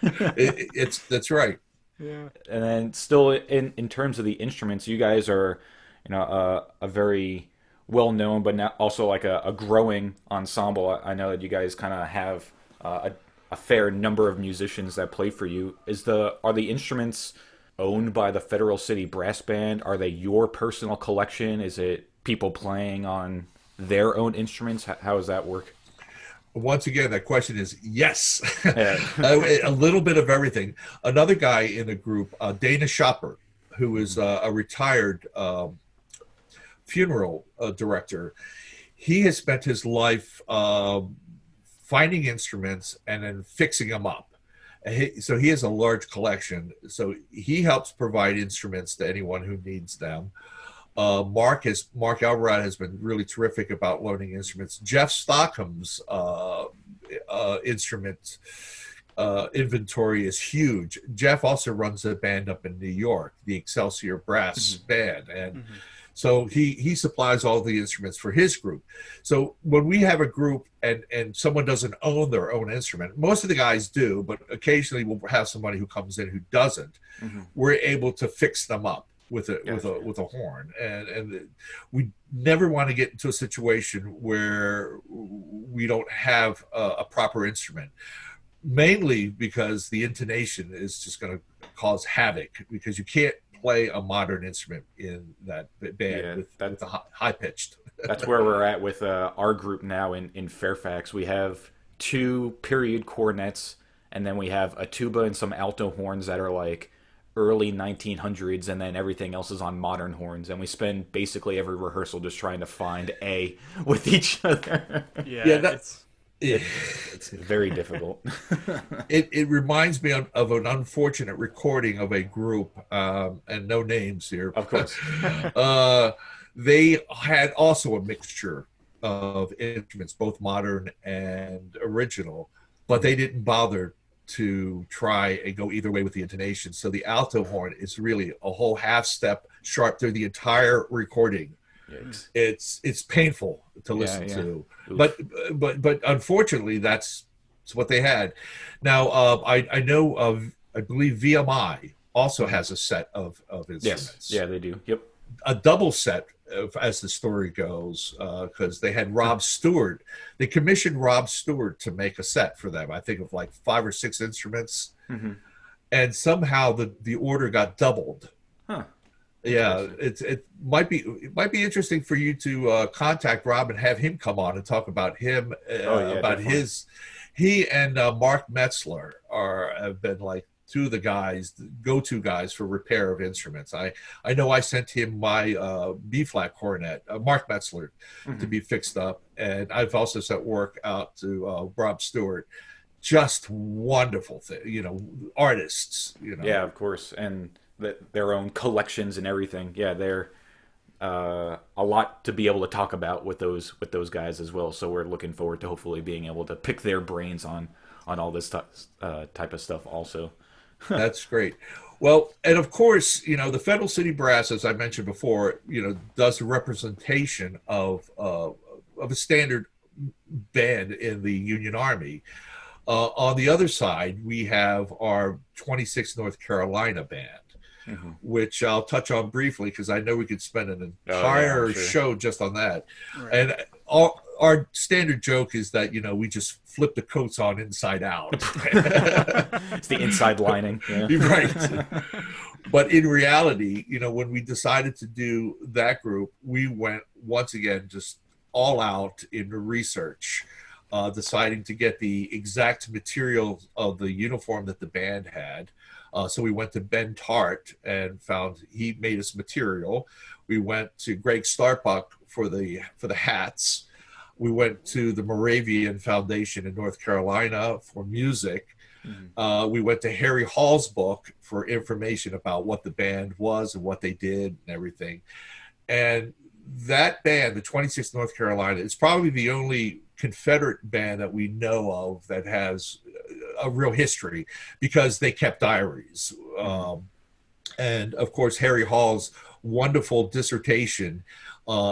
That's right. Yeah. And then still in terms of the instruments, you guys are, you know, a very well known, but not also like a growing ensemble. I know that you guys kind of have a fair number of musicians that play for you. Are the instruments owned by the Federal City Brass Band? Are they your personal collection? Is it people playing on their own instruments? How does that work? Once again, that question is yes. Yeah. A little bit of everything. Another guy in the group, Dana Shopper, who is a retired funeral director, he has spent his life finding instruments and then fixing them up. So he has a large collection. So he helps provide instruments to anyone who needs them. Mark Elrod has been really terrific about loaning instruments. Jeff Stockham's instrument inventory is huge. Jeff also runs a band up in New York, the Excelsior Brass Band, and so he supplies all the instruments for his group. So when we have a group and someone doesn't own their own instrument, most of the guys do, but occasionally we'll have somebody who comes in who doesn't. We're able to fix them up with a horn, and we never want to get into a situation where we don't have a proper instrument, mainly because the intonation is just going to cause havoc, because you can't play a modern instrument in that band with the high pitched. That's where we're at with our group now in Fairfax. We have 2 period cornets, and then we have a tuba and some alto horns that are like early 1900s, and then everything else is on modern horns, and we spend basically every rehearsal just trying to find A with each other. It's very difficult. It reminds me of an unfortunate recording of a group, and no names here, of course. They had also a mixture of instruments, both modern and original, but they didn't bother to try and go either way with the intonation. So the alto horn is really a whole half step sharp through the entire recording. Yikes. It's painful to listen to, but unfortunately that's what they had. Now I know I believe VMI also has a set of instruments. Yes, they do. Yep, a double set as the story goes, because they had Rob Stewart. They commissioned Rob Stewart to make a set for them. I think of like 5 or 6 instruments, and somehow the order got doubled. Huh. Yeah, Interesting. it might be interesting for you to contact Rob and have him come on and talk about him, Oh yeah, about definitely. his. He and Mark Metzler have been like two of the guys, the go-to guys for repair of instruments. I know I sent him my B flat cornet, Mark Metzler, to Hmm. be fixed up, and I've also sent work out to Rob Stewart. Just wonderful thing, artists, Yeah, of course, and their own collections and everything. Yeah, they're a lot to be able to talk about with those guys as well. So we're looking forward to hopefully being able to pick their brains on all this type of stuff also. That's great. Well, and of course, the Federal City Brass, as I mentioned before, does the representation of a standard band in the Union Army. On the other side, we have our 26th North Carolina band, Hmm. which I'll touch on briefly because I know we could spend an Oh yeah, I'm entire sure. show just on that. Right. And our standard joke is that we just flip the coats on inside out. It's the inside lining. Yeah. Right. But in reality, when we decided to do that group, we went once again just all out in the research, deciding to get the exact material of the uniform that the band had. So we went to Ben Tart and found he made us material. We went to Greg Starbuck for the hats. We went to the Moravian Foundation in North Carolina for music. Mhm. We went to Harry Hall's book for information about what the band was and what they did and everything. And that band, the 26th North Carolina, is probably the only Confederate band that we know of that has a real history because they kept diaries. Mhm. And of course, Harry Hall's wonderful dissertation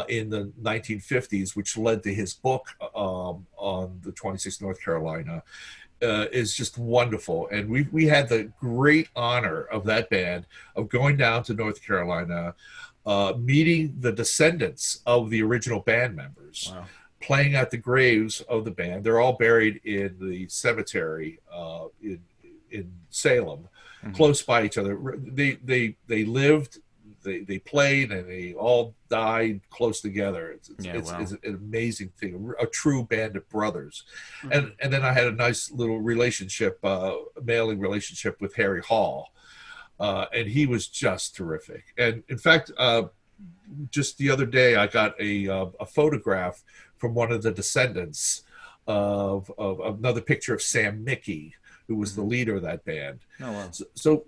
in the 1950s, which led to his book on the 26th North Carolina, is just wonderful. And we had the great honor of that band of going down to North Carolina, meeting the descendants of the original band members, Wow. playing at the graves of the band. They're all buried in the cemetery in Salem, Mhm. close by each other. They lived, they played, and they all died close together. Yeah. It's Wow. an amazing thing, a true band of brothers. Hmm. And then I had a nice little relationship, mailing relationship with Harry Hall, and he was just terrific. And in fact, just the other day, I got a photograph from one of the descendants of another picture of Sam Mickey, who was the Mhm. leader of that band. Oh wow. So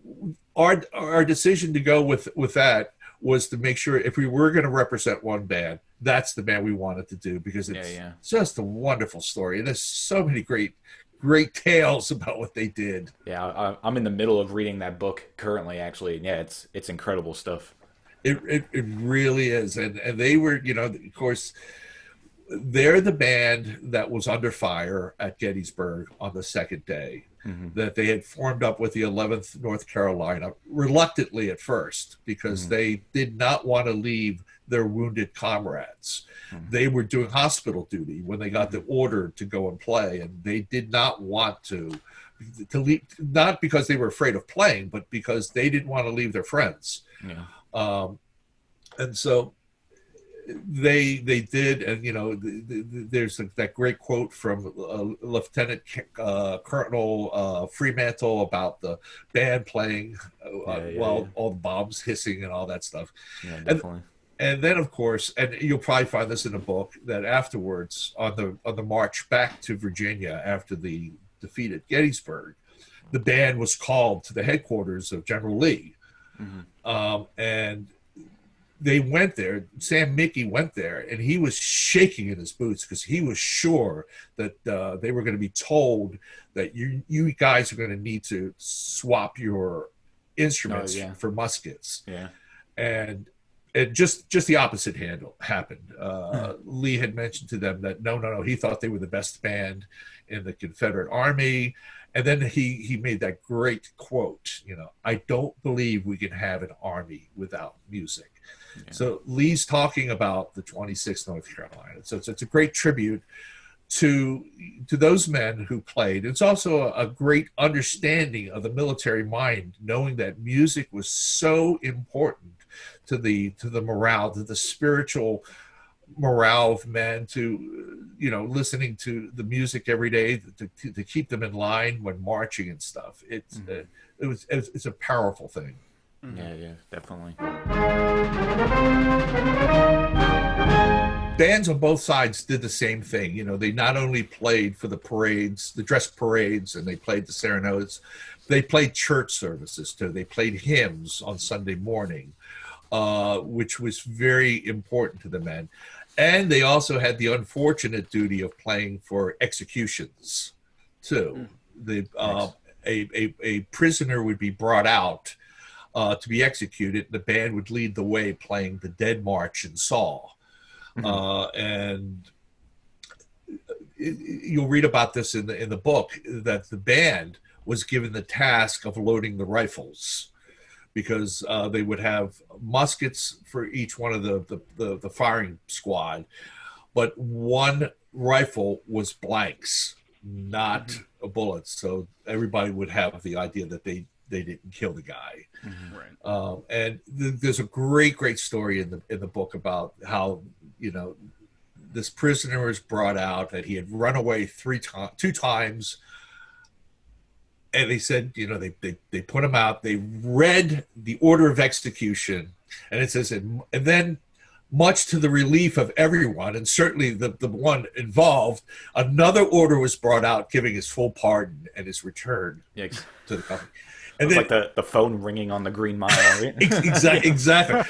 our decision to go with that was to make sure if we were going to represent one band, that's the band we wanted to do because Yeah. it's Yeah. just a wonderful story. And there's so many great tales about what they did. Yeah. I'm in the middle of reading that book currently. Actually, yeah, it's incredible stuff. It really is. And they were, of course, they're the band that was under fire at Gettysburg on the second day, Hmm. that they had formed up with the 11th North Carolina reluctantly at first because Hmm. they did not want to leave their wounded comrades. Hmm. They were doing hospital duty when they got Hmm. the order to go and play, and they did not want to leave, not because they were afraid of playing, but because they didn't want to leave their friends. Yeah. Um, and so they did, and there's that great quote from Lieutenant Colonel Fremantle about the band playing Yeah. Yeah. Yeah. while all the bombs hissing and all that stuff. Yeah. and Definitely. and then of course, and you'll probably find this in the book, that afterwards on the march back to Virginia after the defeat at Gettysburg, the band was called to the headquarters of General Lee, Hmm. and they went there. Sam Mickey went there, and he was shaking in his boots because he was sure that they were going to be told that you guys are going to need to swap your Oh instruments yeah. for muskets. Yeah. And just the opposite happened. Lee had mentioned to them that no, he thought they were the best band in the Confederate Army. And then he made that great quote, I don't believe we can have an army without music. Yeah. So Lee's talking about the 26th North Carolina. So it's a great tribute to those men who played. It's also a great understanding of the military mind, knowing that music was so important to the morale, to the spiritual morale of men, to listening to the music every day to keep them in line when marching and stuff. It's a powerful thing. Yeah, definitely. Bands on both sides did the same thing. They not only played for the parades, the dress parades, and they played the serenades, they played church services too. They played hymns on Sunday morning, which was very important to the men. And they also had the unfortunate duty of playing for executions too. A prisoner would be brought out to be executed. The band would lead the way playing the Dead March in Saul. And you'll read about this in the book, that the band was given the task of loading the rifles, because they would have muskets for each one of the firing squad, but one rifle was blanks, not bullets. So everybody would have the idea that they didn't kill the guy. Right. And there's a great story in the book about how this prisoner was brought out, that he had run away two times, and they said they put him out. They read the order of execution, and it says, and then, much to the relief of everyone, and certainly the one involved, another order was brought out giving his full pardon and his return to the company. And it's then, like the phone ringing on the Green Mile, right? Exactly.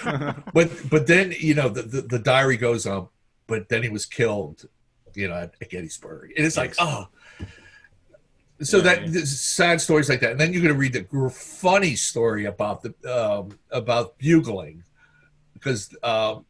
But then the diary goes on. But then he was killed, at Gettysburg, and it's like, oh. So sad stories like that, and then you're going to read the funny story about about bugling, because a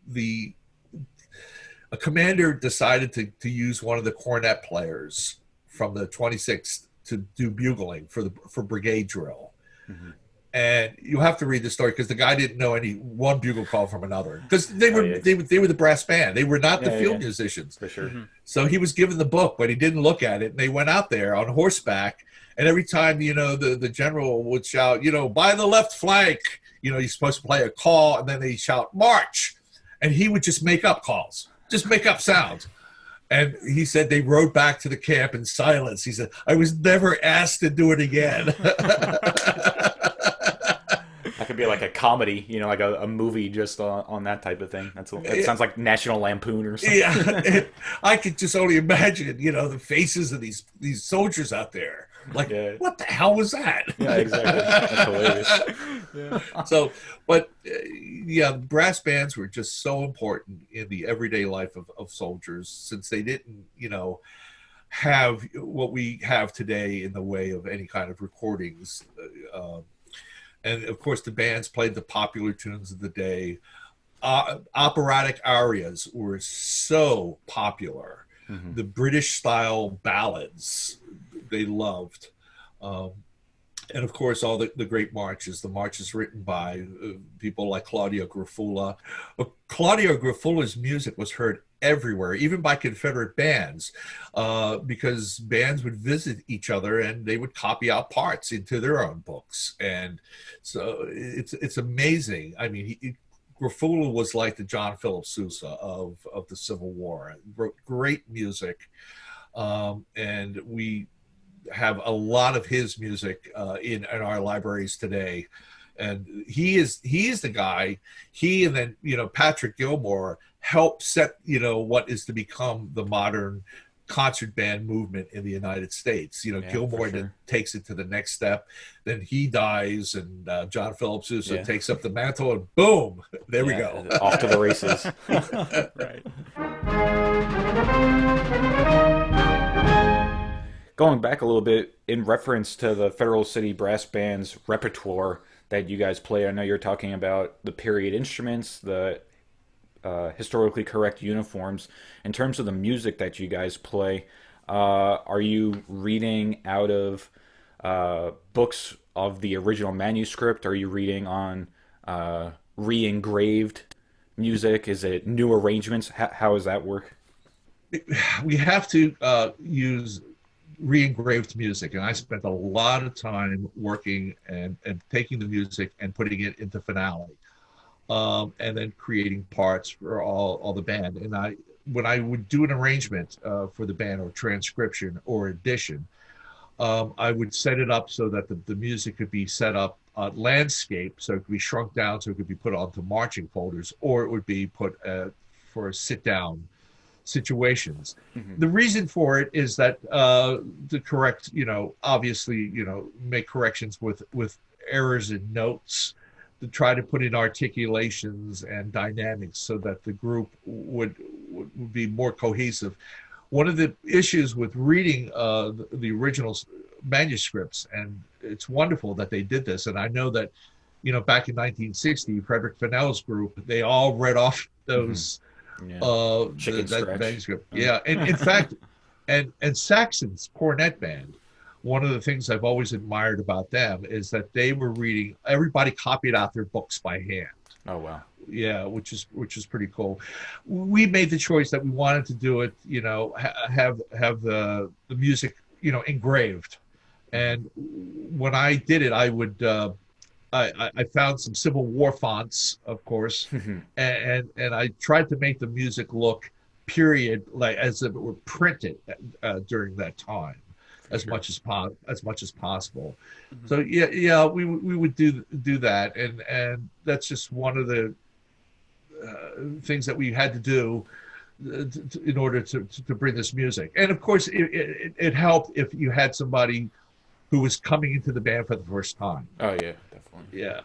commander decided to use one of the cornet players from the 26th to do bugling for brigade drill. Mm-hmm. And you have to read the story, because the guy didn't know any one bugle call from another, because they were the brass band. They were not the field musicians. For sure. Mm-hmm. So he was given the book, but he didn't look at it. And they went out there on horseback, and every time the general would shout, by the left flank, you're supposed to play a call, and then they shout march, and he would just make up calls, just make up sounds. And he said they rode back to the camp in silence. He said, I was never asked to do it again. That could be like a comedy, like a movie just on that type of thing. That sounds like National Lampoon or something. Yeah, I could just only imagine, the faces of these soldiers out there. Like, what the hell was that? Yeah, exactly. That's hilarious. Yeah. So, but brass bands were just so important in the everyday life of soldiers, since they didn't, have what we have today in the way of any kind of recordings. And of course, the bands played the popular tunes of the day. Operatic arias were so popular. Mm-hmm. The British-style ballads they loved. And of course, all the great marches, the marches written by people like Claudio Grafula. Claudio Grafula's music was heard everywhere, even by Confederate bands, because bands would visit each other and they would copy out parts into their own books. And so it's amazing. I mean, Grafula was like the John Philip Sousa of the Civil War. Wrote great music, and we have a lot of his music in our libraries today. And he is the guy. He and then Patrick Gilmore helped set what is to become the modern concert band movement in the United States. Gilmore then takes it to the next step. Then he dies, and John Philip Sousa takes up the mantle, and boom, there we go, off to the races. Right. Going back a little bit, in reference to the Federal City Brass Band's repertoire that you guys play, I know you're talking about the period instruments, the historically correct uniforms. In terms of the music that you guys play, are you reading out of books of the original manuscript? Are you reading on re-engraved music? Is it new arrangements? How does that work? we have to use re-engraved music, and I spent a lot of time working and taking the music and putting it into finale, and then creating parts for all the band. And when I would do an arrangement for the band, or transcription or edition, I would set it up so that the music could be set up landscape, so it could be shrunk down, so it could be put onto marching folders, or it would be put for sit down situations. Mm-hmm. The reason for it is that to correct, obviously, make corrections with errors in notes, to try to put in articulations and dynamics so that the group would be more cohesive. One of the issues with reading the original manuscripts, and it's wonderful that they did this, and I know that, back in 1960, Frederick Fennell's group, they all read off those that manuscript. Yeah, and in fact, and Saxon's cornet band, one of the things I've always admired about them is that they were reading. Everybody copied out their books by hand. Oh wow. Yeah, which is pretty cool. We made the choice that we wanted to do it, have the music, engraved. And when I did it, I would I found some Civil War fonts, of course, and I tried to make the music look period, like as if it were printed during that time, as much as possible. Mm-hmm. So yeah, we would do that, and that's just one of the things that we had to do in order to bring this music. And of course, it helped if you had somebody who was coming into the band for the first time. Oh yeah, definitely. Yeah.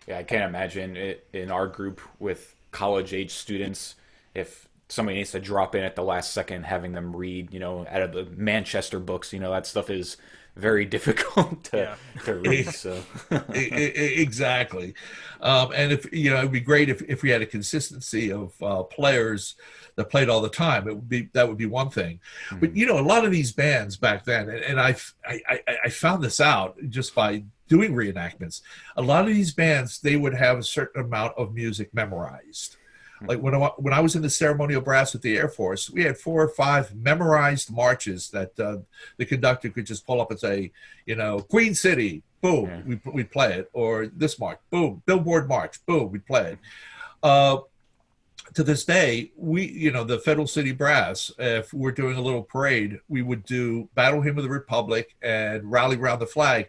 Yeah, I can't imagine it in our group with college-age students, if somebody needs to drop in at the last second, having them read, out of the Manchester books, that stuff is very difficult to read. So exactly. And if, it'd be great if we had a consistency of players that played all the time. That would be one thing. Mm-hmm. But a lot of these bands back then, and I found this out just by doing reenactments. A lot of these bands, they would have a certain amount of music memorized. Like when I was in the ceremonial brass with the Air Force, we had 4 or 5 memorized marches that the conductor could just pull up and say, Queen City, boom, we'd play it, or this march, boom, Billboard March, boom, we'd play it. To this day, we, the Federal City Brass, if we're doing a little parade, we would do Battle Hymn of the Republic and Rally Round the Flag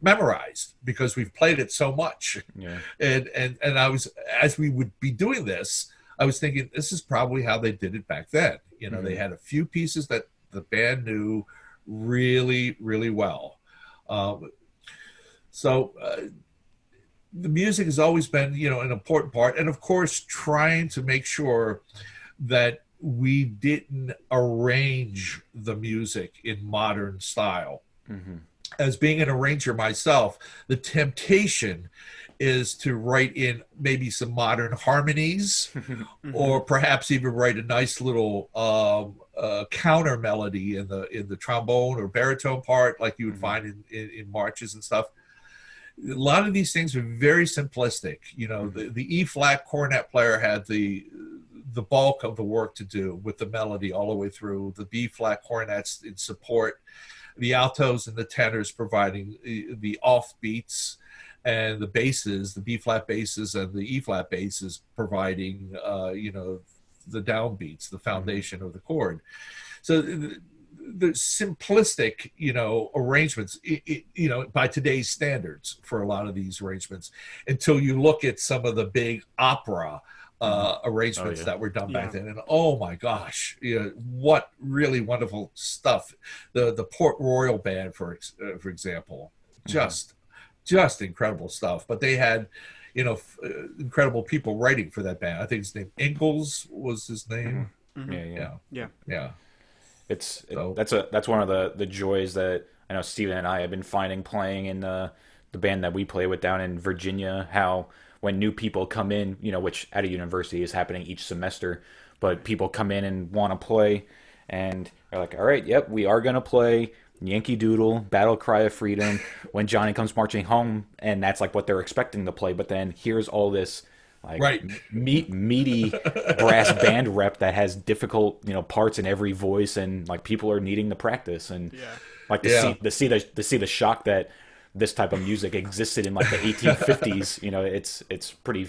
memorized, because we've played it so much. Yeah. And I was, as we would be doing this, I was thinking, this is probably how they did it back then. They had a few pieces that the band knew really, really well. So the music has always been, an important part. And of course, trying to make sure that we didn't arrange the music in modern style. Mm-hmm. As being an arranger myself, the temptation is to write in maybe some modern harmonies, or perhaps even write a nice little counter melody in the trombone or baritone part, like you would find in marches and stuff. A lot of these things are very simplistic. The E flat cornet player had the bulk of the work to do with the melody all the way through. The B flat cornets in support. The altos and the tenors providing the off beats, and the basses, the B flat basses and the E flat basses providing, the downbeats, the foundation of the chord. So the simplistic, arrangements, by today's standards for a lot of these arrangements, until you look at some of the big opera arrangements that were done back then, and oh my gosh, what really wonderful stuff! The Port Royal band, for example, just incredible stuff. But they had, incredible people writing for that band. I think his name Ingalls was his name. Mm-hmm. Yeah. That's one of the joys that I know Steven and I have been finding playing in the band that we play with down in Virginia. How when new people come in, which at a university is happening each semester, but people come in and want to play, and they're like, all right, yep, we are going to play Yankee Doodle, Battle Cry of Freedom, When Johnny Comes Marching Home, and that's like what they're expecting to play. But then here's all this like Right. meaty brass band rep that has difficult, parts in every voice, and like people are needing to practice, and Yeah. like Yeah. to see the shock that this type of music existed in like the 1850s. It's pretty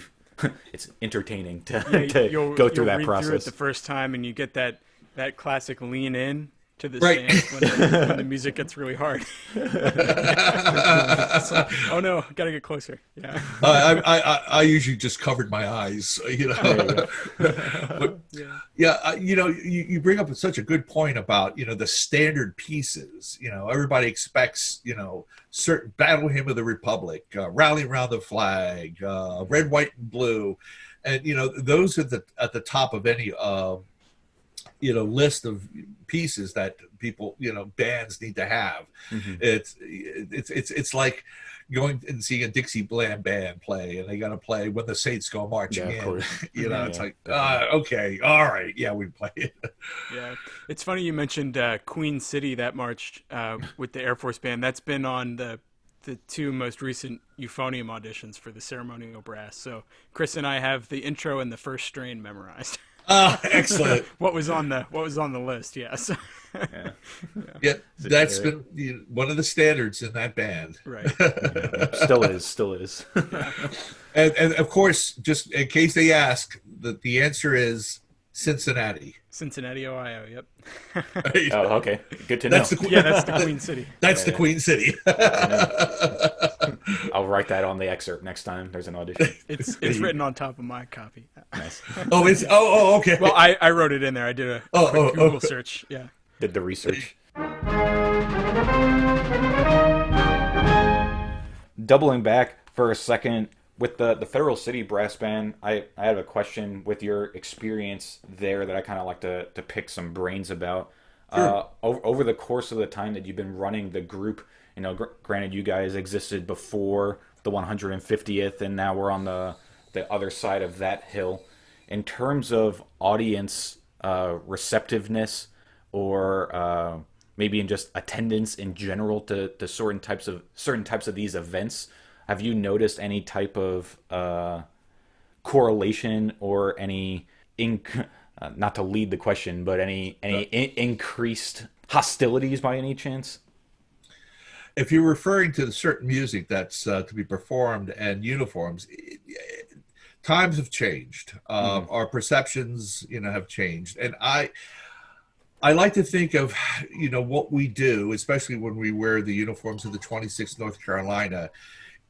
it's entertaining to go through you'll that read through it process. the first time, and you get that classic lean in to the Right. stance when the music gets really hard. It's like, oh no, gotta get closer. Yeah. I usually just covered my eyes, There you go. But Yeah. yeah, you bring up such a good point about the standard pieces. Everybody expects certain Battle Hymn of the Republic, Rally Around the Flag, Red, White, and Blue, and those are at the top of any list of pieces that people bands need to have. Mhm. It's like going and seeing a Dixie Bland band play, and they got to play When the Saints Go Marching Yeah, of In. course. It's Yeah, like definitely. okay, all right, yeah, we play it. Yeah, it's funny you mentioned Queen City, that march with the Air Force Band. That's been on the two most recent euphonium auditions for the ceremonial brass. So Chris and I have the intro and the first strain memorized. Excellent. What was on the list? Yes. Yeah. Yeah, that's Uh, been one of the standards in that band. Right. Still is. And of course, just in case they ask, the answer is Cincinnati. Cincinnati, Ohio. Yep. Right? Oh, okay. Good to know. That's the Yeah, that's the Queen City. that's the Yeah. Queen City. I'll write that on the excerpt next time there's an audition. It's written on top of my copy. Nice. Okay. Well, I wrote it in there. I did a quick Google search. Yeah. Did the research. Doubling back for a second with the Federal City Brass Band, I have a question with your experience there that I kind of like to pick some brains about. Sure. Over the course of the time that you've been running the group, granted you guys existed before the 150th, and now we're on the other side of that hill. In terms of audience receptiveness, or maybe in just attendance in general to certain types of these events, have you noticed any type of correlation or any not to lead the question, but any increased hostilities by any chance? If you're referring to the certain music that's to be performed and uniforms, times have changed. Our perceptions, have changed, and I like to think of, what we do, especially when we wear the uniforms of the 26th North Carolina,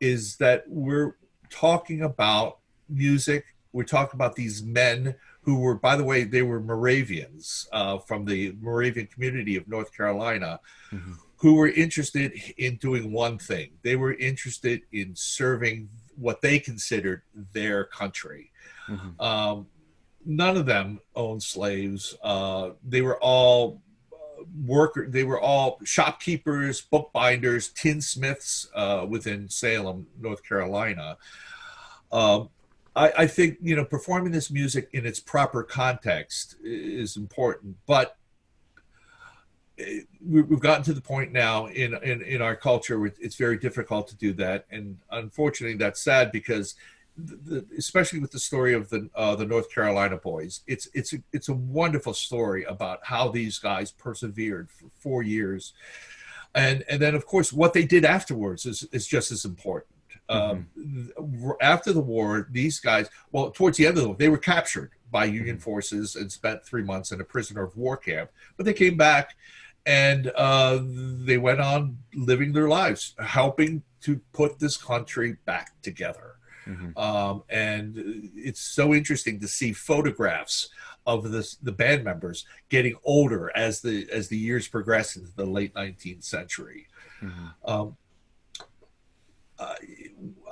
is that we're talking about music. We're talking about these men who were, by the way, they were Moravians from the Moravian community of North Carolina, who were interested in doing one thing. They were interested in serving what they considered their country. None of them owned slaves. They were all They were all shopkeepers, bookbinders, tinsmiths within Salem, North Carolina. I think performing this music in its proper context is important, but we've gotten to the point now in our culture where it's very difficult to do that, and unfortunately, that's sad because. Especially with the story of the North Carolina boys, it's a wonderful story about how these guys persevered for 4 years, and then of course what they did afterwards is just as important. After the war, these guys, well, towards the end of the war, they were captured by Union forces and spent 3 months in a prisoner of war camp, but they came back and they went on living their lives, helping to put this country back together. And it's so interesting to see photographs of the band members getting older as the years progress into the late 19th century.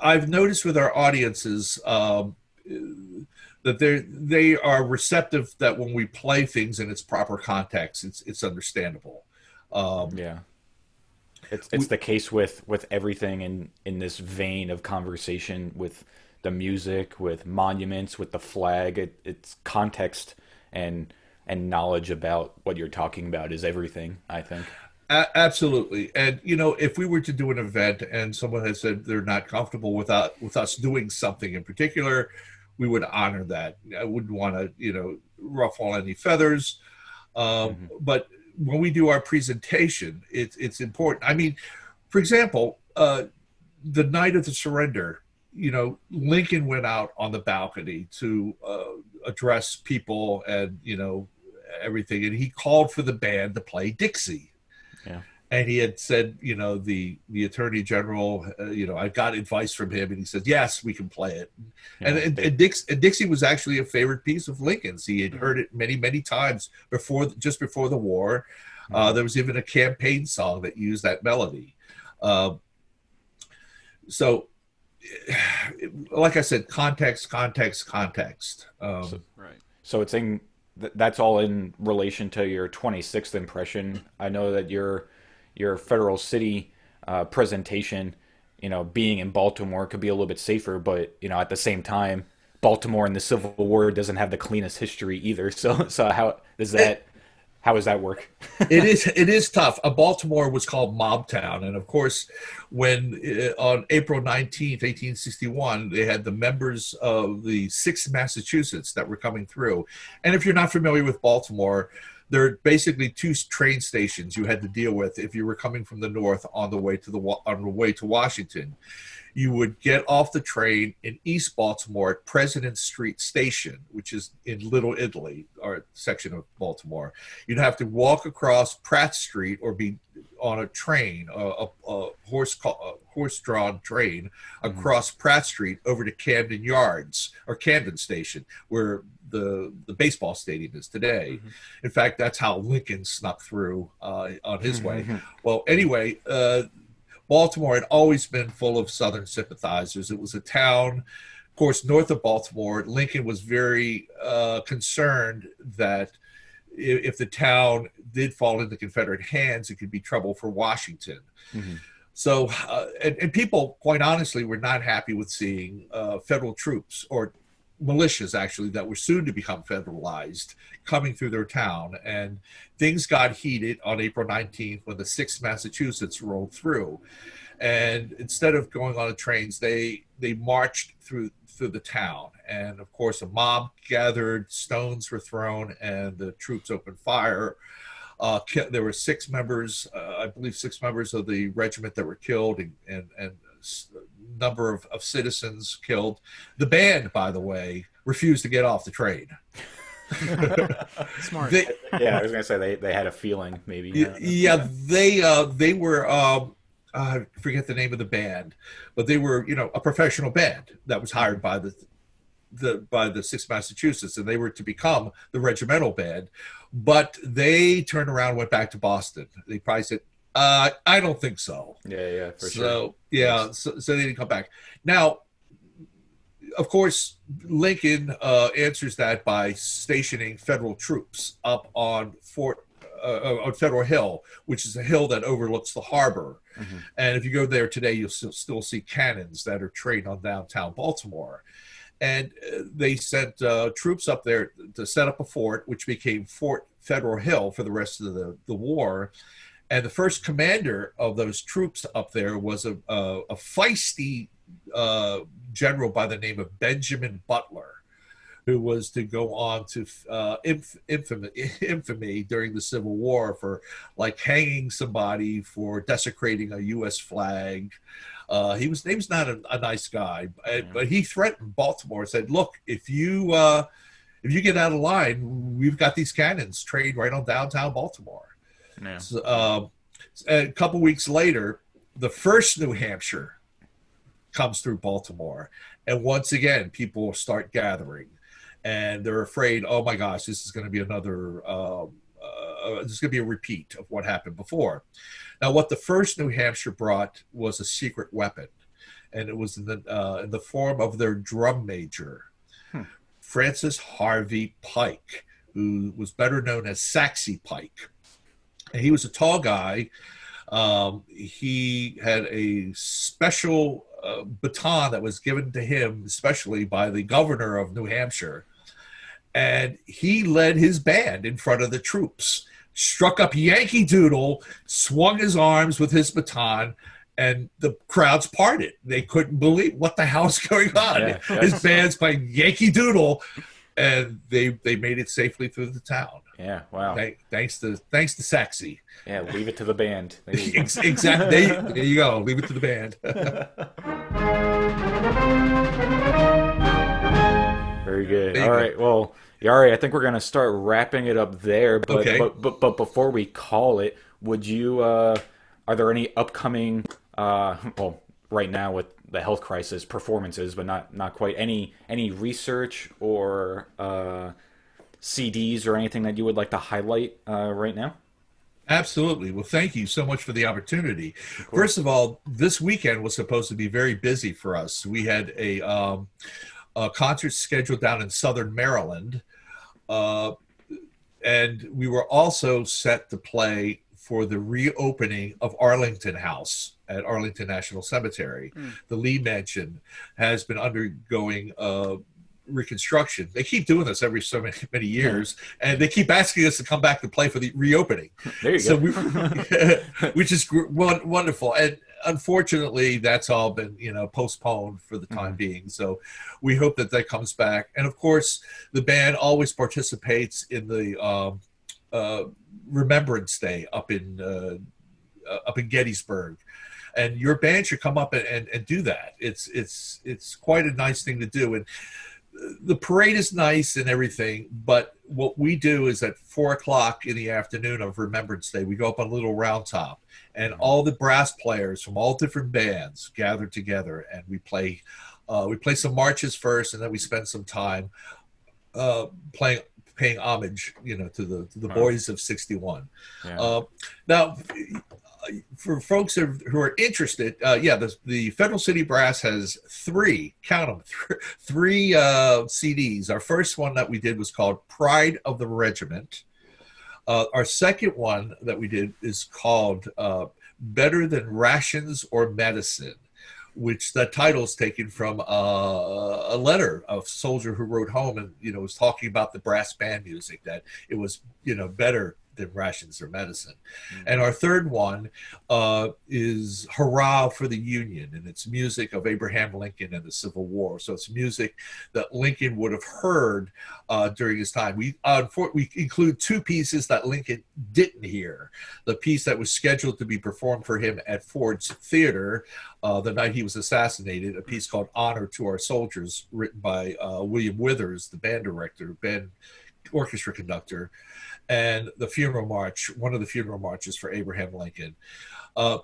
I've noticed with our audiences that they are receptive, that when we play things in its proper context, it's understandable. Yeah. It's the case with everything in this vein of conversation, with the music, with monuments, with the flag. It's context and knowledge about what you're talking about is everything, I think. Absolutely. And if we were to do an event and someone has said they're not comfortable with us doing something in particular, we would honor that. I wouldn't want to, ruffle any feathers. But when we do our presentation, it's important. I mean, for example, the night of the surrender, Lincoln went out on the balcony to address people and, everything. And he called for the band to play Dixie. Yeah. And he had said, the Attorney General, I got advice from him, and he said, yes, we can play it. Yeah, and Dixie was actually a favorite piece of Lincoln's. He had heard it many, many times just before the war. There was even a campaign song that used that melody. So, like I said, context. Right. So it's that's all in relation to your 26th impression. I know that your Federal City presentation, being in Baltimore could be a little bit safer, but at the same time, Baltimore in the Civil War doesn't have the cleanest history either. So how does that work? It is tough. Baltimore was called Mob Town, and of course, when on April 19th, 1861, they had the members of the 6th Massachusetts that were coming through. And if you're not familiar with Baltimore, there are basically 2 train stations you had to deal with if you were coming from the north on the way to Washington. You would get off the train in East Baltimore at President Street Station, which is in Little Italy, or section of Baltimore. You'd have to walk across Pratt Street or be on a train, a horse-drawn train across Pratt Street over to Camden Yards or Camden Station, where the baseball stadium is today. In fact, that's how Lincoln snuck through on his way. Well, anyway, Baltimore had always been full of Southern sympathizers. It was a town, of course, north of Baltimore. Lincoln was very concerned that if the town did fall into Confederate hands, it could be trouble for Washington. So, and people, quite honestly, were not happy with seeing federal troops or militias, actually, that were soon to become federalized, coming through their town. And things got heated on April 19th when the 6th Massachusetts rolled through. And instead of going on the trains, they marched through the town. And of course, a mob gathered, stones were thrown, and the troops opened fire. There were 6 members, I believe 6 members of the regiment that were killed, and number of citizens killed. The band, by the way, refused to get off the train. Smart. I was gonna say they had a feeling, maybe. They were I forget the name of the band, but they were a professional band that was hired by the 6th Massachusetts, and they were to become the regimental band. But they turned around and went back to Boston. They probably said, I don't think so. For sure. So they didn't come back. Now, of course, Lincoln answers that by stationing federal troops up on on Federal Hill, which is a hill that overlooks the harbor. And if you go there today, you'll still see cannons that are trained on downtown Baltimore. And they sent troops up there to set up a fort, which became Fort Federal Hill for the rest of the war. And the first commander of those troops up there was a feisty general by the name of Benjamin Butler, who was to go on to infamy during the Civil War for hanging somebody for desecrating a U.S. flag. He was not a nice guy, but he threatened Baltimore, said, look, if you get out of line, we've got these cannons trained right on downtown Baltimore. Yeah. So, a couple weeks later, the 1st New Hampshire comes through Baltimore. And once again, people start gathering. And they're afraid, oh my gosh, this is going to be another, this is going to be a repeat of what happened before. Now, what the 1st New Hampshire brought was a secret weapon. And it was in the form of their drum major, Francis Harvey Pike, who was better known as Saxey Pike. And he was a tall guy. He had a special baton that was given to him, especially by the governor of New Hampshire. And he led his band in front of the troops, struck up Yankee Doodle, swung his arms with his baton, and the crowds parted. They couldn't believe what the hell's going on. Yeah, His band's playing Yankee Doodle, and they made it safely through the town. Yeah, wow. Thanks to Saxy. Yeah, leave it to the band. Exactly. There you go. Leave it to the band. Very good. All right. Well, Jari, I think we're gonna start wrapping it up there. But Okay. but before we call it, would you? Are there any upcoming? Well, right now with the health crisis, performances, but not quite. Any research or CDs or anything that you would like to highlight right now? Absolutely. Well, thank you so much for the opportunity. First of all, this weekend was supposed to be very busy for us. We had a concert scheduled down in Southern Maryland, and we were also set to play for the reopening of Arlington House at Arlington National Cemetery. The Lee Mansion has been undergoing reconstruction. They keep doing this every so many years, and they keep asking us to come back to play for the reopening. There you go. Which is wonderful. And unfortunately, that's all been postponed for the time being. So we hope that comes back. And of course, the band always participates in the Remembrance Day up in Gettysburg. And your band should come up and do that. It's quite a nice thing to do. And the parade is nice and everything, but what we do is at 4:00 in the afternoon of Remembrance Day, we go up on a little round top, and all the brass players from all different bands gather together, and we play some marches first, and then we spend some time paying homage, to the boys of '61. Yeah. Now, for folks who are interested, the Federal City Brass has three CDs. Our first one that we did was called Pride of the Regiment. Our second one that we did is called Better Than Rations or Medicine, which the title is taken from a letter of a soldier who wrote home and, was talking about the brass band music, that it was, better than rations or medicine. And our third one is Hurrah for the Union, and it's music of Abraham Lincoln and the Civil War. So it's music that Lincoln would have heard during his time. We include two pieces that Lincoln didn't hear. The piece that was scheduled to be performed for him at Ford's Theater the night he was assassinated, a piece called Honor to Our Soldiers, written by William Withers, the band director, orchestra conductor, and the funeral march, one of the funeral marches for Abraham Lincoln. A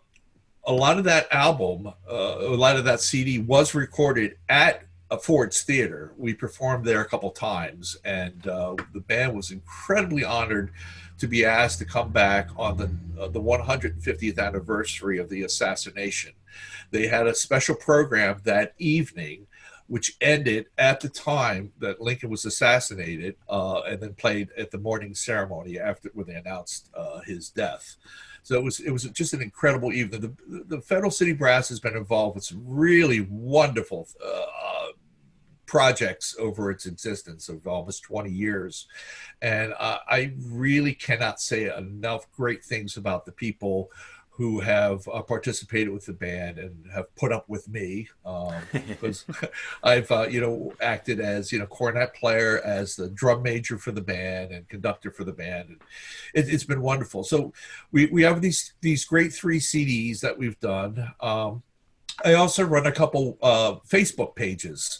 lot of that album, a lot of that CD was recorded at Ford's Theater. We performed there a couple times, and the band was incredibly honored to be asked to come back on the 150th anniversary of the assassination. They had a special program that evening, which ended at the time that Lincoln was assassinated, and then played at the morning ceremony after when they announced his death. So it was just an incredible evening. The Federal City Brass has been involved with some really wonderful projects over its existence of almost 20 years. And I really cannot say enough great things about the people who have participated with the band and have put up with me, because I've acted as cornet player, as the drum major for the band, and conductor for the band. And it's been wonderful. So we have these great 3 CDs that we've done. I also run a couple Facebook pages.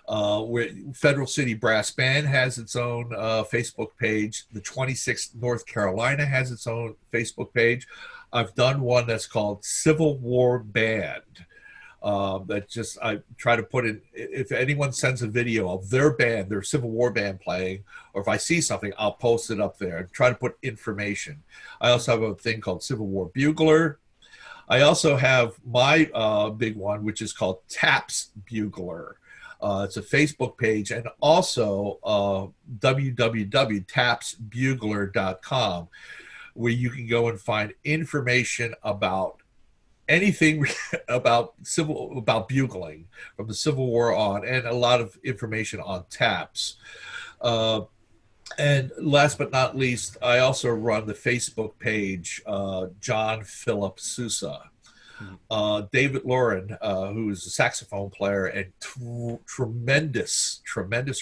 Where Federal City Brass Band has its own Facebook page. The 26th North Carolina has its own Facebook page. I've done one that's called Civil War Band. I try to put in, if anyone sends a video of their band, their Civil War band playing, or if I see something, I'll post it up there and try to put information. I also have a thing called Civil War Bugler. I also have my big one, which is called Taps Bugler. It's a Facebook page, and also www.tapsbugler.com, where you can go and find information about anything about bugling from the Civil War on, and a lot of information on taps. And last but not least, I also run the Facebook page, John Philip Sousa. David Lauren, who is a saxophone player and tremendous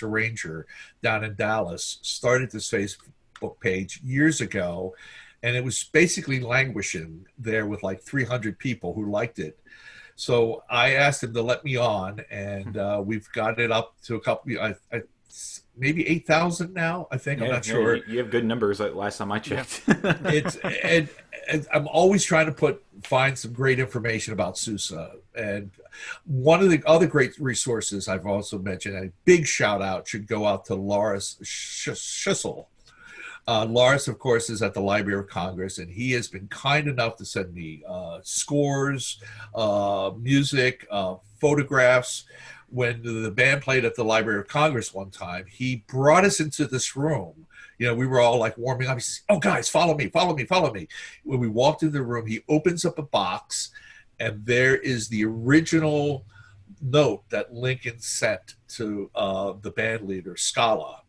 arranger down in Dallas, started this Facebook page years ago, and it was basically languishing there with like 300 people who liked it. So I asked him to let me on, and we've got it up to a couple, maybe 8,000 now, I think. I'm not sure. You have good numbers last time I checked. and I'm always trying to find some great information about Sousa. And one of the other great resources I've also mentioned, and a big shout out should go out to Lars Schissel. Lars, of course, is at the Library of Congress, and he has been kind enough to send me scores, music, photographs. When the band played at the Library of Congress one time, he brought us into this room. You know, we were all like warming up. He says, "Oh, guys, follow me, follow me, follow me." When we walked into the room, he opens up a box, and there is the original note that Lincoln sent to the band leader, Scala,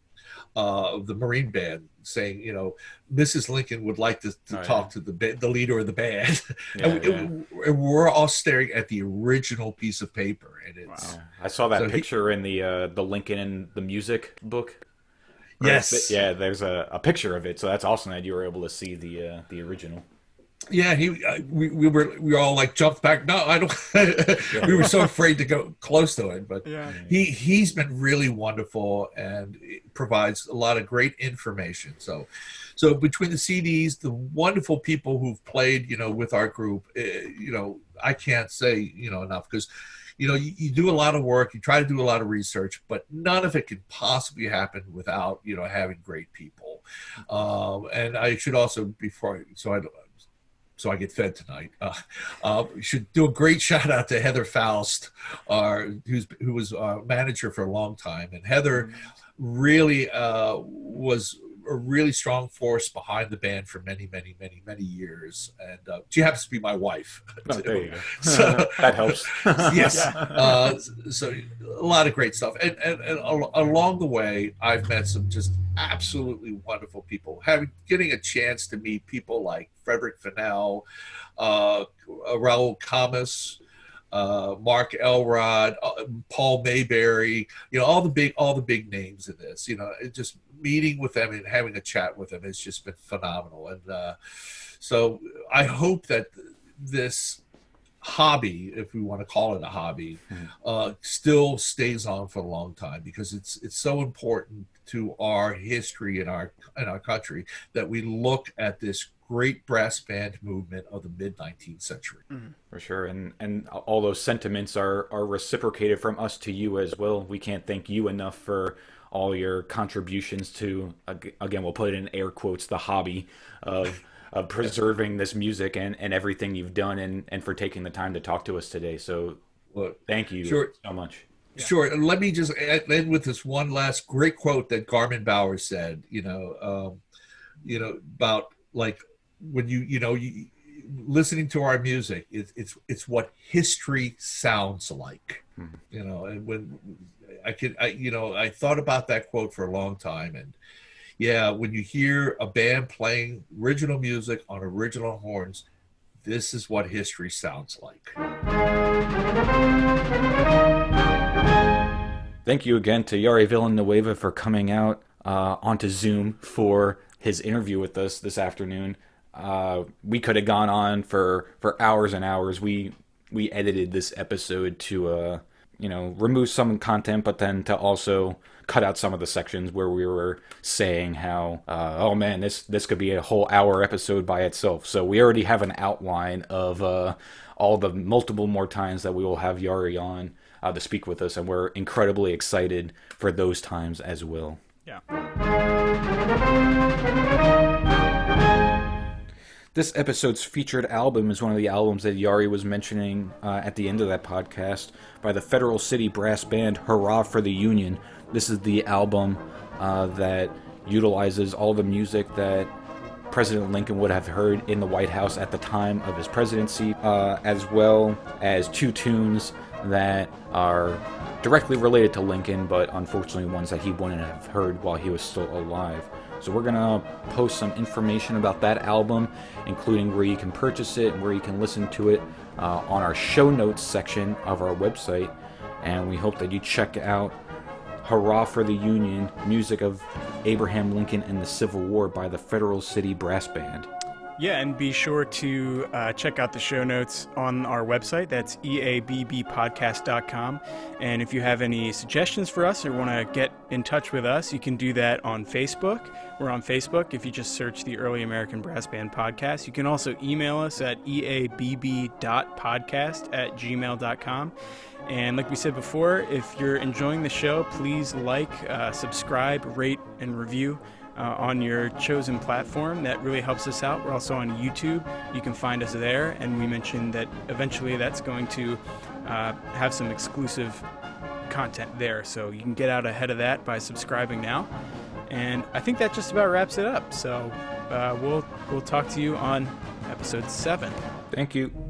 of the Marine Band, saying, you know, Mrs. Lincoln would like to talk to the leader of the band. And we're all staring at the original piece of paper. And it's, wow. I saw that picture in the Lincoln and the Music book. Yes. Yeah, there's a picture of it, so that's awesome that you were able to see the original. Yeah, we were all like jumped back. No, I don't. We were so afraid to go close to it, but he's been really wonderful and provides a lot of great information. So between the CDs, the wonderful people who've played, you know, with our group, you know, I can't say, you know, enough, because, you know, you do a lot of work, you try to do a lot of research, but none of it can possibly happen without, you know, having great people. And I should also, so I get fed tonight. Should do a great shout out to Heather Faust, who was our manager for a long time. And Heather really was a really strong force behind the band for many, many, many, many years. And she happens to be my wife. Oh, there you go. So, that helps. Yes. So a lot of great stuff. And along the way, I've met some just absolutely wonderful people. Getting a chance to meet people like Frederick Fennell, Raul Camus, Mark Elrod, Paul Mayberry, you know, all the big names in this, you know, just meeting with them and having a chat with them has just been phenomenal. And so I hope that this hobby, if we want to call it a hobby, still stays on for a long time, because it's so important to our history in our country that we look at this great brass band movement of the mid-19th century. For sure. And all those sentiments are reciprocated from us to you as well. We can't thank you enough for all your contributions to, again, we'll put it in air quotes, the hobby of preserving this music and everything you've done, and for taking the time to talk to us today. So thank you so much. Sure. And let me just end with this one last great quote that Garmin Bauer said, you know, about like, when you listening to our music, it's what history sounds like, you know. And when I thought about that quote for a long time, and when you hear a band playing original music on original horns, this is what history sounds like. Thank you again to Jari Villanueva for coming out onto Zoom for his interview with us this afternoon. We could have gone on for hours and hours. We edited this episode to remove some content, but then to also cut out some of the sections where we were saying how oh man, this could be a whole hour episode by itself. So we already have an outline of all the multiple more times that we will have Jari on to speak with us, and we're incredibly excited for those times as well. Yeah. This episode's featured album is one of the albums that Jari was mentioning at the end of that podcast, by the Federal City Brass Band, Hurrah for the Union. This is the album that utilizes all the music that President Lincoln would have heard in the White House at the time of his presidency, as well as two tunes that are directly related to Lincoln, but unfortunately ones that he wouldn't have heard while he was still alive. So we're going to post some information about that album, including where you can purchase it and where you can listen to it on our show notes section of our website. And we hope that you check out Hurrah for the Union, music of Abraham Lincoln and the Civil War by the Federal City Brass Band. Yeah, and be sure to check out the show notes on our website. That's eabbpodcast.com. And if you have any suggestions for us or want to get in touch with us, you can do that on Facebook. We're on Facebook if you just search the Early American Brass Band Podcast. You can also email us at eabb.podcast@gmail.com. And like we said before, if you're enjoying the show, please like, subscribe, rate, and review on your chosen platform. That really helps us out. We're also on YouTube. You can find us there, and we mentioned that eventually that's going to have some exclusive content there, so you can get out ahead of that by subscribing now. And I think that just about wraps it up. So we'll talk to you on episode 7. Thank you.